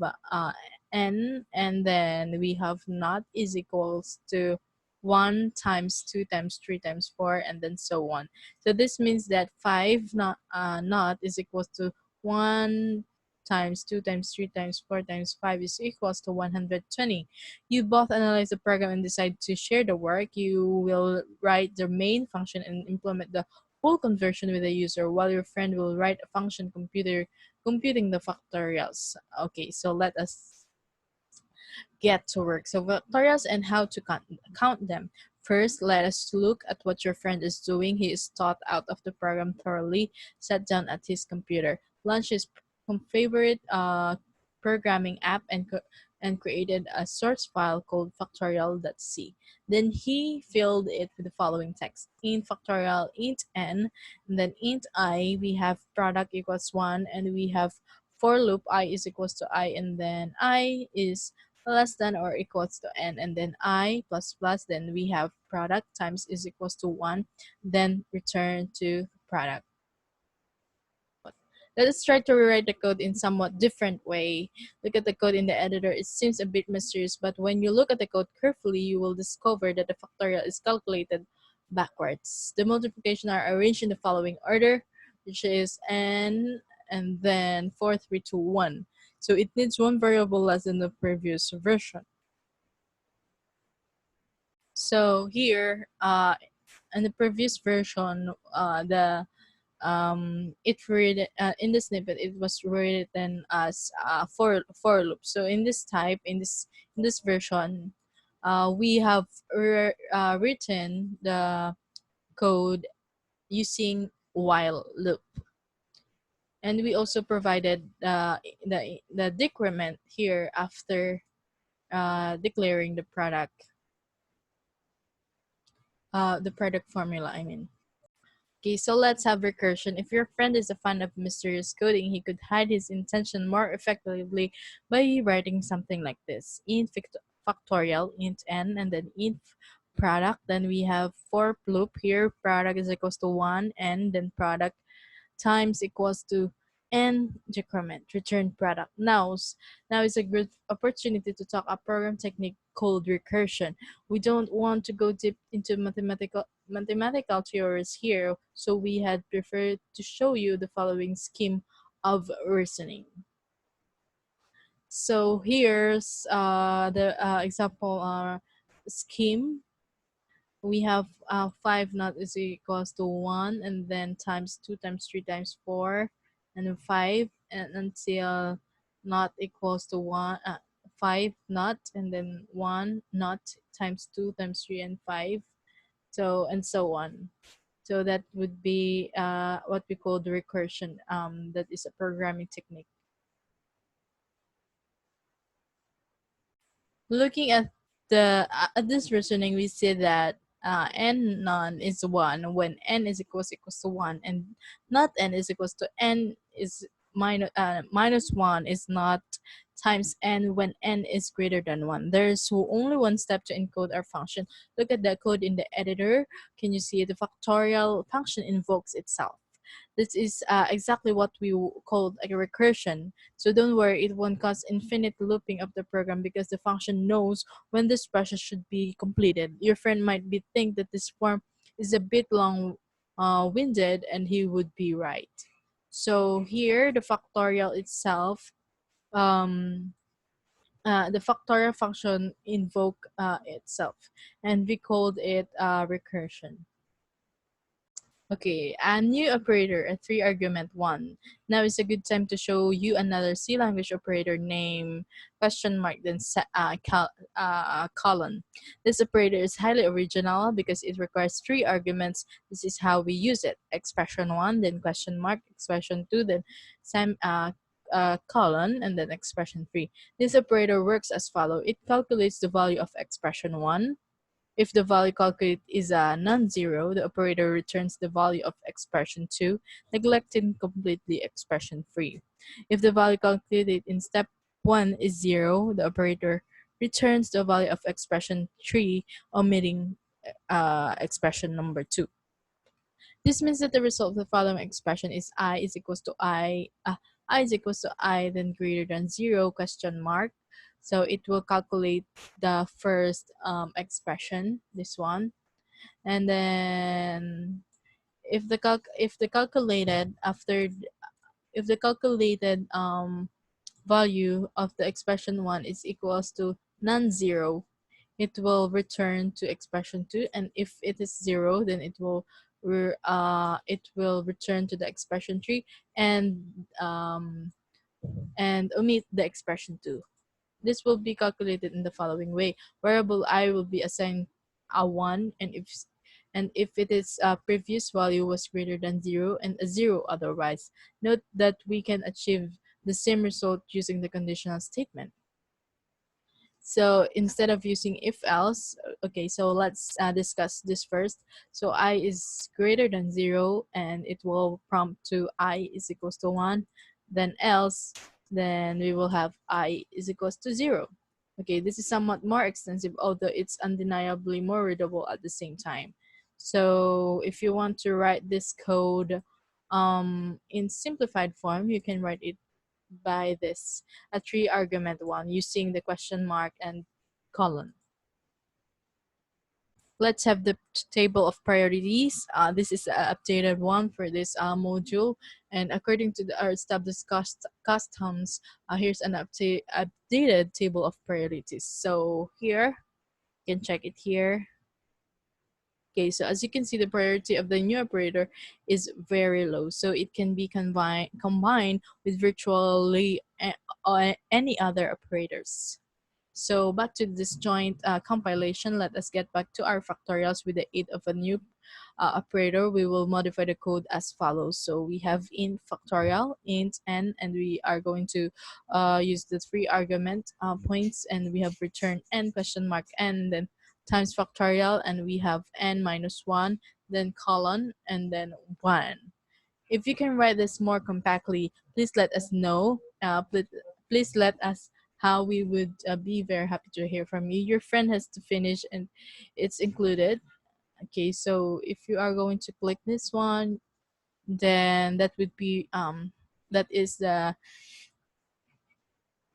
n, and then we have not is equals to 1 times 2 times 3 times 4, and then so on. So this means that 5 not is equals to 1 times 2 times 3 times 4 times 5 is equals to 120. You both analyze the program and decide to share the work. You will write the main function and implement the full conversion with the user, while your friend will write a function computing the factorials. Okay, so let us get to work. So factorials and how to count them. First, let us look at what your friend is doing. He is taught out of the program thoroughly, sat down at his computer, launched his favorite programming app, and created a source file called factorial.c. Then he filled it with the following text: int factorial, int n, and then int I. We have product equals 1, and we have for loop I is equals to I, and then I is less than or equals to n, and then I plus plus, then we have product times is equals to 1, then return to product. Let us try to rewrite the code in somewhat different way. Look at the code in the editor. It seems a bit mysterious, but when you look at the code carefully, you will discover that the factorial is calculated backwards. The multiplication are arranged in the following order, which is n and then 4, 3, 2, 1. So it needs one variable less than the previous version. So here, in the previous version, the it read in the snippet it was written as for loop. So in this type, in this version, we have written the code using while loop, and we also provided the decrement here after declaring the product formula, I mean. Okay, so let's have recursion. If your friend is a fan of mysterious coding, he could hide his intention more effectively by writing something like this: int factorial, int n, and then int product. Then we have for loop here, product is equals to 1, and then product times equals to n decrement, return product. Now is a good opportunity to talk a program technique called recursion. We don't want to go deep into mathematical theories here, so we had preferred to show you the following scheme of reasoning. So here's the example scheme. We have 5 not is equals to 1, and then times 2 times 3 times 4, and then 5, and until not equals to 1, 5 not, and then 1 not times 2 times 3 and 5, so and so on. So that would be what we call the recursion. That is a programming technique. Looking at the at this reasoning, we see that n none is 1 when n is equals to 1, and not n is equals to n is minus 1 is not times n when n is greater than 1. There's only one step to encode our function. Look at the code in the editor. Can you see the factorial function invokes itself? This is exactly what we call a recursion. So don't worry, it won't cause infinite looping of the program because the function knows when this process should be completed. Your friend might be think that this form is a bit long winded, and he would be right. So here, the factorial itself, um, the factorial function invoke itself, and we called it recursion. Okay, a new operator, a three argument one. Now is a good time to show you another C language operator named question mark then colon. This operator is highly original because it requires three arguments. This is how we use it. Expression one, then question mark, expression two, then colon, and then expression three. This operator works as follow. It calculates the value of expression one. If the value calculated is a non-zero, the operator returns the value of expression 2, neglecting completely expression 3. If the value calculated in step 1 is 0, the operator returns the value of expression 3, omitting expression number 2. This means that the result of the following expression is I is equals to I, then greater than 0, question mark. So it will calculate the first expression, this one, and then if the calculated value of the expression 1 is equals to non-zero, it will return to expression 2, and if it is 0, then it will return to the expression 3 and um, and omit the expression 2. This will be calculated in the following way. Variable I will be assigned a 1, and if it is previous value was greater than 0 and a 0 otherwise. Note that we can achieve the same result using the conditional statement. So instead of using if else, okay, so let's discuss this first. So I is greater than 0, and it will prompt to I is equals to 1. Then else, then we will have I is equals to 0. Okay, this is somewhat more extensive, although it's undeniably more readable at the same time. So if you want to write this code in simplified form, you can write it by this, a three argument one, using the question mark and colon. Let's have the table of priorities. This is an updated one for this module, and according to our established customs, here's an updated table of priorities. So here, you can check it here. Okay, so as you can see, the priority of the new operator is very low, so it can be combined with virtually any other operators. So back to this joint compilation, let us get back to our factorials with the aid of a new operator. We will modify the code as follows. So we have int factorial, int n, and we are going to use the three argument points, and we have return n question mark n, then times factorial, and we have n minus 1, then colon, and then 1. If you can write this more compactly, please let us know. Please let us how we would be very happy to hear from you. Your friend has to finish, and it's included. Okay, so if you are going to click this one, then that would be that is the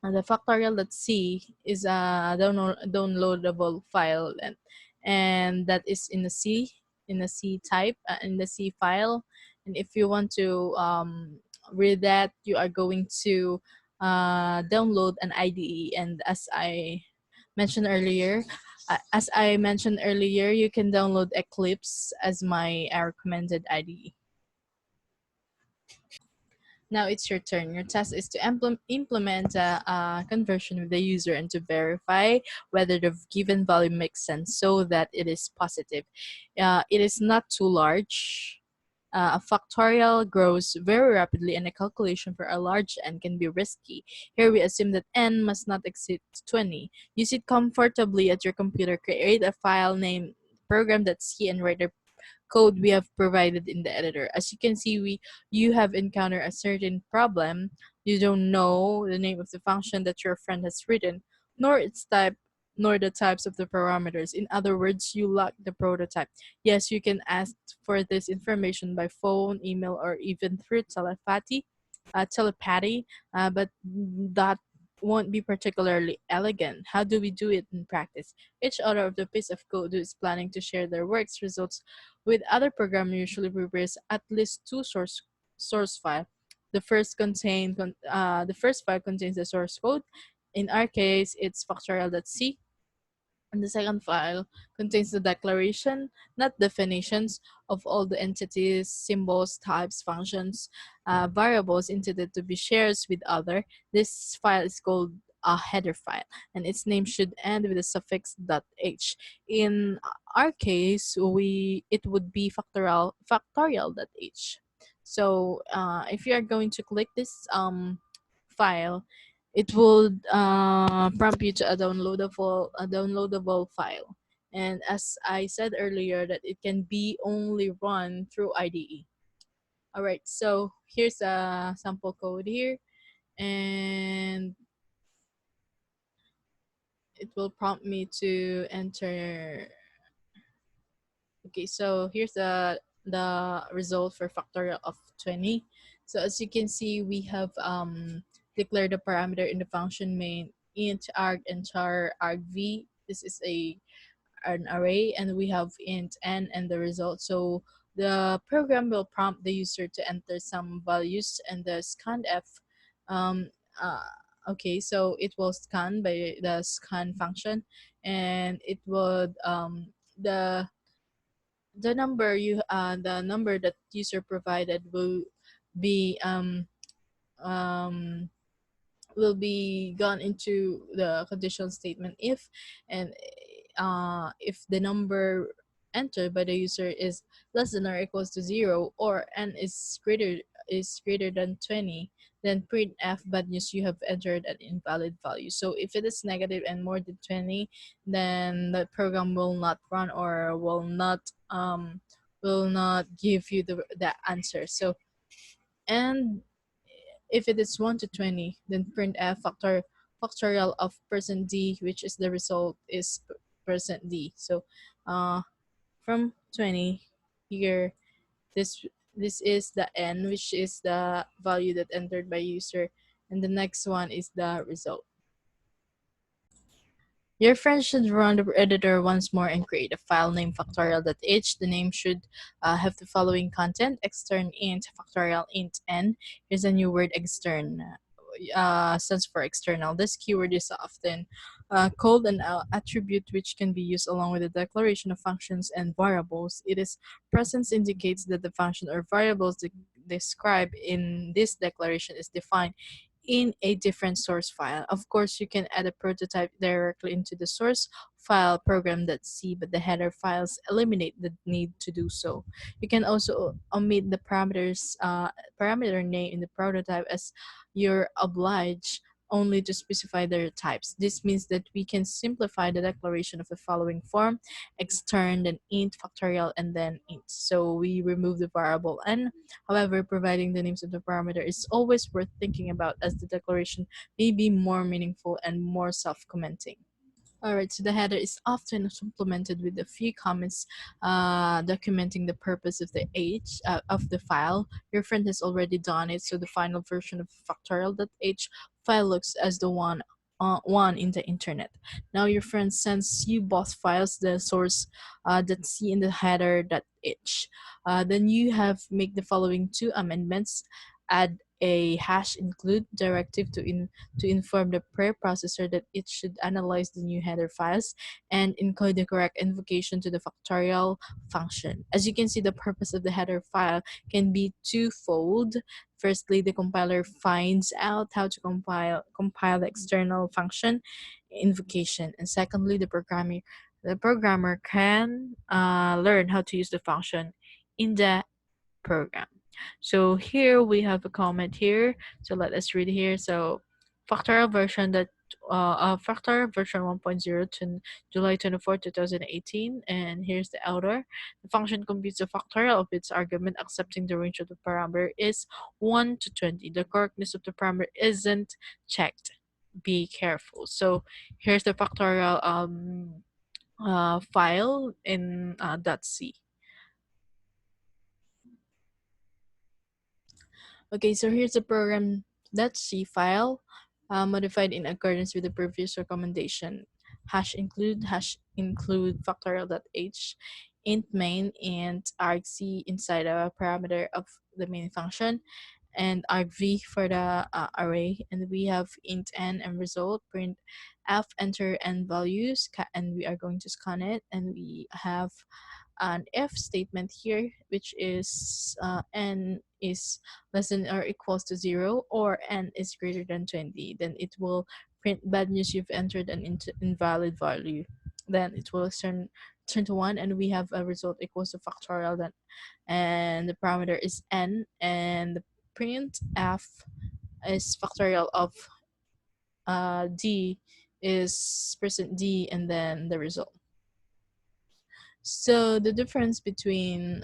factorial.c is a downloadable file, and that is in the C type, in the C file. And if you want to read that, you are going to download an IDE. And as I mentioned earlier, you can download Eclipse as my recommended IDE. Now it's your turn. Your task is to implement a conversion with the user and to verify whether the given value makes sense so that it is positive. It is not too large. A factorial grows very rapidly, and a calculation for a large n can be risky. Here we assume that n must not exceed 20. You sit comfortably at your computer, create a file named program.c, and write the code we have provided in the editor. As you can see, you have encountered a certain problem. You don't know the name of the function that your friend has written, nor its type, nor the types of the parameters. In other words, you lack the prototype. Yes, you can ask for this information by phone, email, or even through telepathy, but that won't be particularly elegant. How do we do it in practice? Each author of the piece of code who is planning to share their work's results with other programmers usually prepares at least two source file. The first file contains the source code, In our case, it's factorial.c, and the second file contains the declaration, not definitions, of all the entities, symbols, types, functions, variables intended to be shared with other. This file is called a header file, and its name should end with the suffix .h. In our case, we it would be factorial.h. So if you are going to click this file, it would prompt you to a downloadable file. And as I said earlier, that it can be only run through IDE. All right, so here's a sample code here, and it will prompt me to enter. Okay, so here's the result for factorial of 20. So as you can see, we have declared the parameter in the function main int arg and char arg v. This is an array, and we have int n and the result. So the program will prompt the user to enter some values, and the scanf um uh, okay, so it will scan by the scan function, and it would the number that user provided be um um will be gone into the conditional statement if the number entered by the user is less than or equals to 0, or n is greater than 20, then print f bad news, you have entered an invalid value. So if it is negative and more than 20, then the program will not run, or will not give you the answer. So, and if it is 1 to 20, then print f factorial of percent %d, which is the result is percent %d. So from 20 here, this this is the n, which is the value that entered by user, and the next one is the result. Your friend should run the editor once more and create a file named factorial.h. The name should have the following content: extern int factorial int n. Here's a new word: extern. Stands for external. This keyword is often called an attribute, which can be used along with the declaration of functions and variables. Its presence indicates that the function or variables described in this declaration is defined in a different source file. Of course, you can add a prototype directly into the source file program.c, but the header files eliminate the need to do so. You can also omit the parameter name in the prototype, as you're obliged only to specify their types. This means that we can simplify the declaration of the following form: extern, then int factorial, and then int. So we remove the variable n. However, providing the names of the parameter is always worth thinking about, as the declaration may be more meaningful and more self-commenting. Alright, so the header is often supplemented with a few comments documenting the purpose of of the file. Your friend has already done it, so the final version of factorial.h file looks as the one in the internet. Now your friend sends you both files, the source .c and the header.h. Then you have make the following two amendments: add a hash include directive to inform the preprocessor that it should analyze the new header files, and encode the correct invocation to the factorial function. As you can see, the purpose of the header file can be twofold. Firstly, the compiler finds out how to compile the external function invocation, and secondly, the programmer can learn how to use the function in the program. So here we have a comment here. So let us read here. So factorial version 1.0 to July 24, 2018. And here's the outer. The function computes the factorial of its argument, accepting the range of the parameter is 1 to 20. The correctness of the parameter isn't checked. Be careful. So here's the factorial file in .c. Okay, so here's the program.c file, modified in accordance with the previous recommendation. Hash include factorial.h, int main, int argc inside a parameter of the main function, and argv for the array, and we have int n and result print f enter n values, and we are going to scan it, and we have an if statement here, which is n is less than or equals to 0, or n is greater than 20. Then it will print bad news, you've entered an invalid value. Then it will turn to 1, and we have a result equals to factorial, then and the parameter is n, and the print f is factorial of d is percent %d, and then the result. So the difference between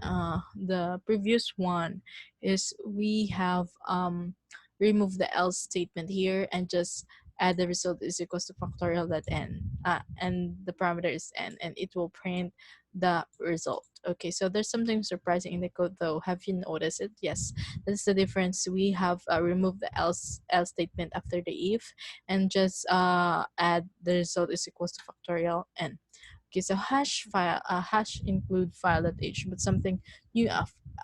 the previous one is we have removed the else statement here and just add the result is equals to factorial that n, and the parameter is n, and it will print the result. Okay, so there's something surprising in the code though. Have you noticed it? Yes, that's the difference. We have removed the else statement after the if, and just add the result is equals to factorial n. Okay, so hash include file.h, but something new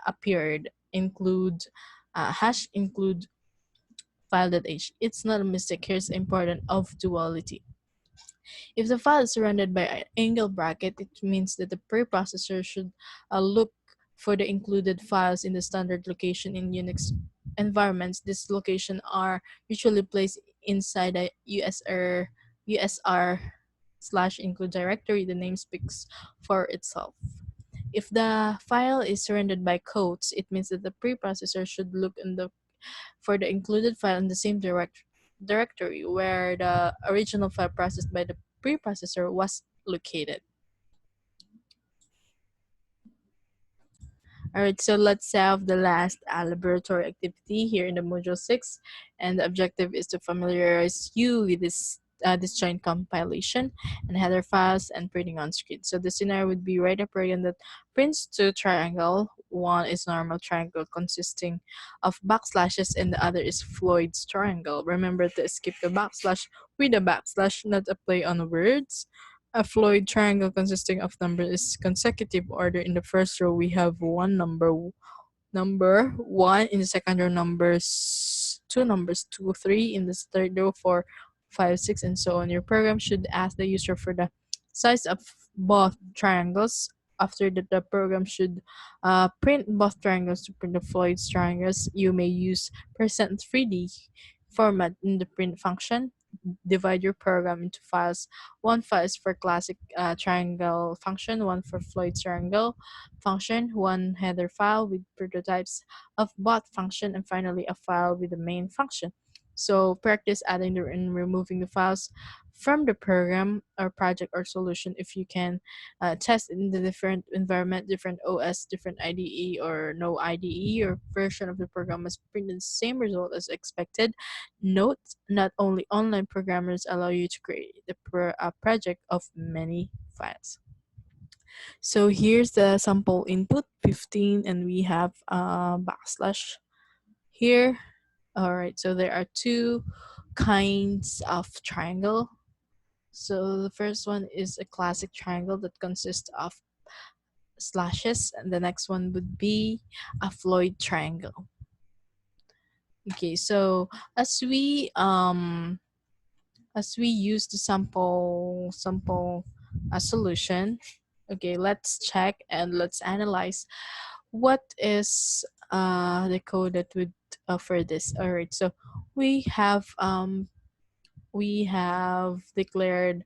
appeared, include hash include file.h. It's not a mistake. Here's the important of duality. If the file is surrounded by an angle bracket, it means that the preprocessor should look for the included files in the standard location in Unix environments. This location are usually placed inside a USR slash include directory. The name speaks for itself. If the file is surrounded by quotes, it means that the preprocessor should look in the for the included file in the same directory where the original file processed by the preprocessor was located. Alright, so let's have the last laboratory activity here in the module 6, and the objective is to familiarize you with this disjoint compilation and header files and printing on screen. So the scenario would be write a program that prints two triangle. One is normal triangle consisting of backslashes, and the other is Floyd's triangle. Remember to skip the backslash with a backslash, not a play on words. A Floyd triangle consisting of numbers is consecutive order. In the first row, we have number one. In the second row, numbers two, three. In the third row, four, five, six, and so on. Your program should ask the user for the size of both triangles. After that, the program should print both triangles to print the Floyd's triangles. You may use %3D format in the print function. Divide your program into files. One file is for classic triangle function, one for Floyd triangle function, one header file with prototypes of both function, and finally a file with the main function. So practice adding and removing the files from the program or project or solution. If you can test in the different environment, different OS, different IDE, or no IDE, or version of the program must print the same result as expected. Note, not only online programmers allow you to create a project of many files. So here's the sample input 15, and we have backslash here. All right, so there are two kinds of triangle. So the first one is a classic triangle that consists of slashes, and the next one would be a Floyd triangle. Okay, so as we use the sample solution, okay, let's check and let's analyze what is the code that would for this. All right, so we have declared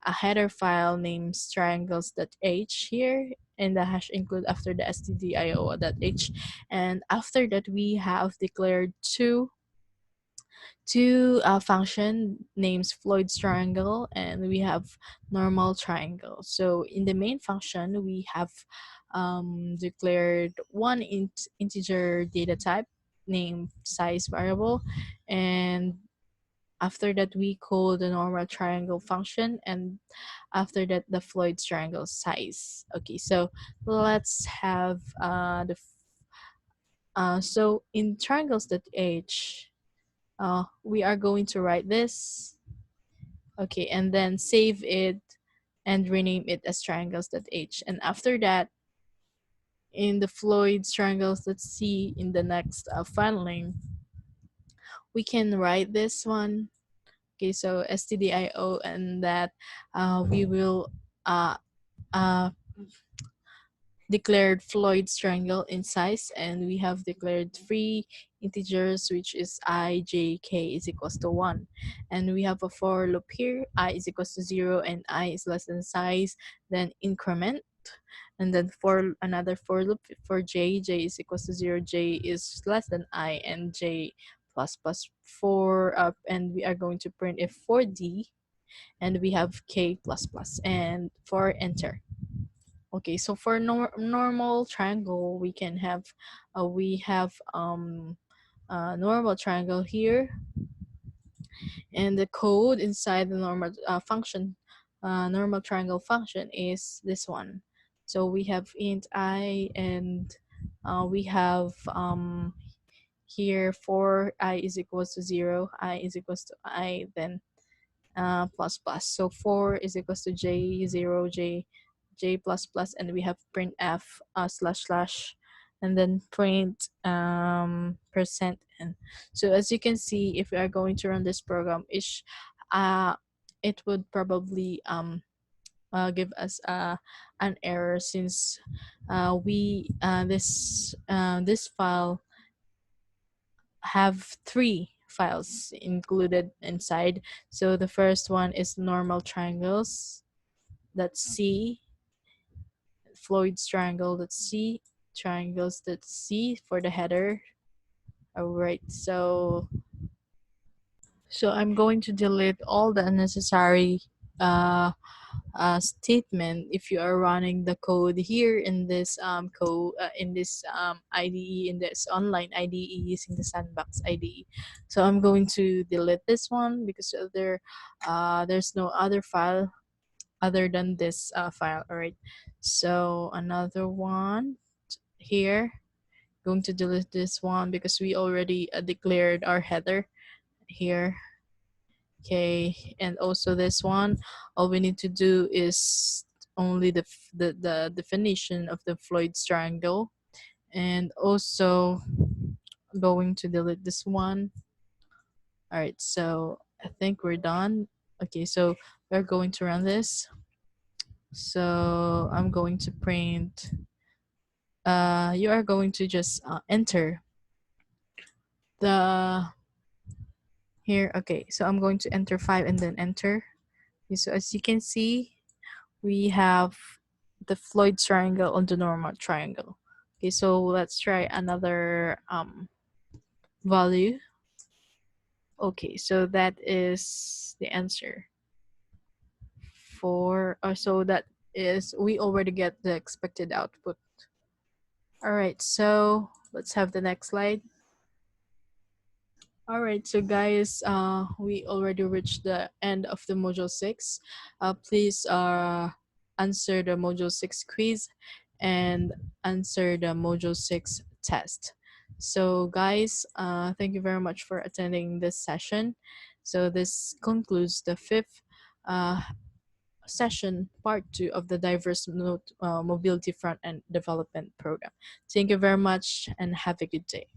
a header file named triangles.h here, and the hash include after the stdio.h, and after that we have declared two function names Floyd's triangle, and we have normal triangle. So in the main function, we have declared one integer data type named size variable, and after that we call the normal triangle function, and after that the Floyd's triangle size. Okay, so let's have so in triangles.h, we are going to write this, okay, and then save it and rename it as triangles.h. And after that, in the Floyd triangles, let's see in the next filing, we can write this one. Okay, so stdio, and that we will uh, uh, declared Floyd's triangle in size, and we have declared three integers, which is I, j, k is equals to 1. And we have a for loop here, I is equals to 0 and I is less than size, then increment. And then for another for loop for j is equals to 0, j is less than I, and j plus plus 4 up, and we are going to print if for d, and we have k plus plus, and for enter. Okay, so for normal triangle, we can have we have normal triangle here, and the code inside the normal function, normal triangle function is this one. So we have int I, and we have here for I is equals to 0, I is equals to I, then plus plus. So 4 is equals to j, 0, j plus plus, and we have printf slash slash, and then print percent n. So as you can see, if we are going to run this program, uh, it would probably give us an error, since we this file have three files included inside. So the first one is normal triangles, that's C, Floyd's triangle, that's C, triangles, that's C for the header. All right, so I'm going to delete all the unnecessary statement if you are running the code here in this code in this IDE, in this online IDE using the Sandbox IDE. So I'm going to delete this one because there's no other file other than this file. All right, so another one here, going to delete this one because we already declared our header here. Okay, and also this one, all we need to do is only the definition of the Floyd's triangle, and also going to delete this one. All right, so I think we're done. Okay, so we're going to run this. So I'm going to print, you are going to just enter the here. Okay, so I'm going to enter 5 and then enter. Okay, so as you can see, we have the Floyd triangle on the normal triangle. Okay, so let's try another value. Okay, so that is the answer for, so that is, we already get the expected output. All right, so let's have the next slide. All right, so guys, we already reached the end of the module 6. Please answer the module 6 quiz and answer the module 6 test. So guys, thank you very much for attending this session. So this concludes the 5th session, part 2 of the diverse mobility front end development program. Thank you very much and have a good day.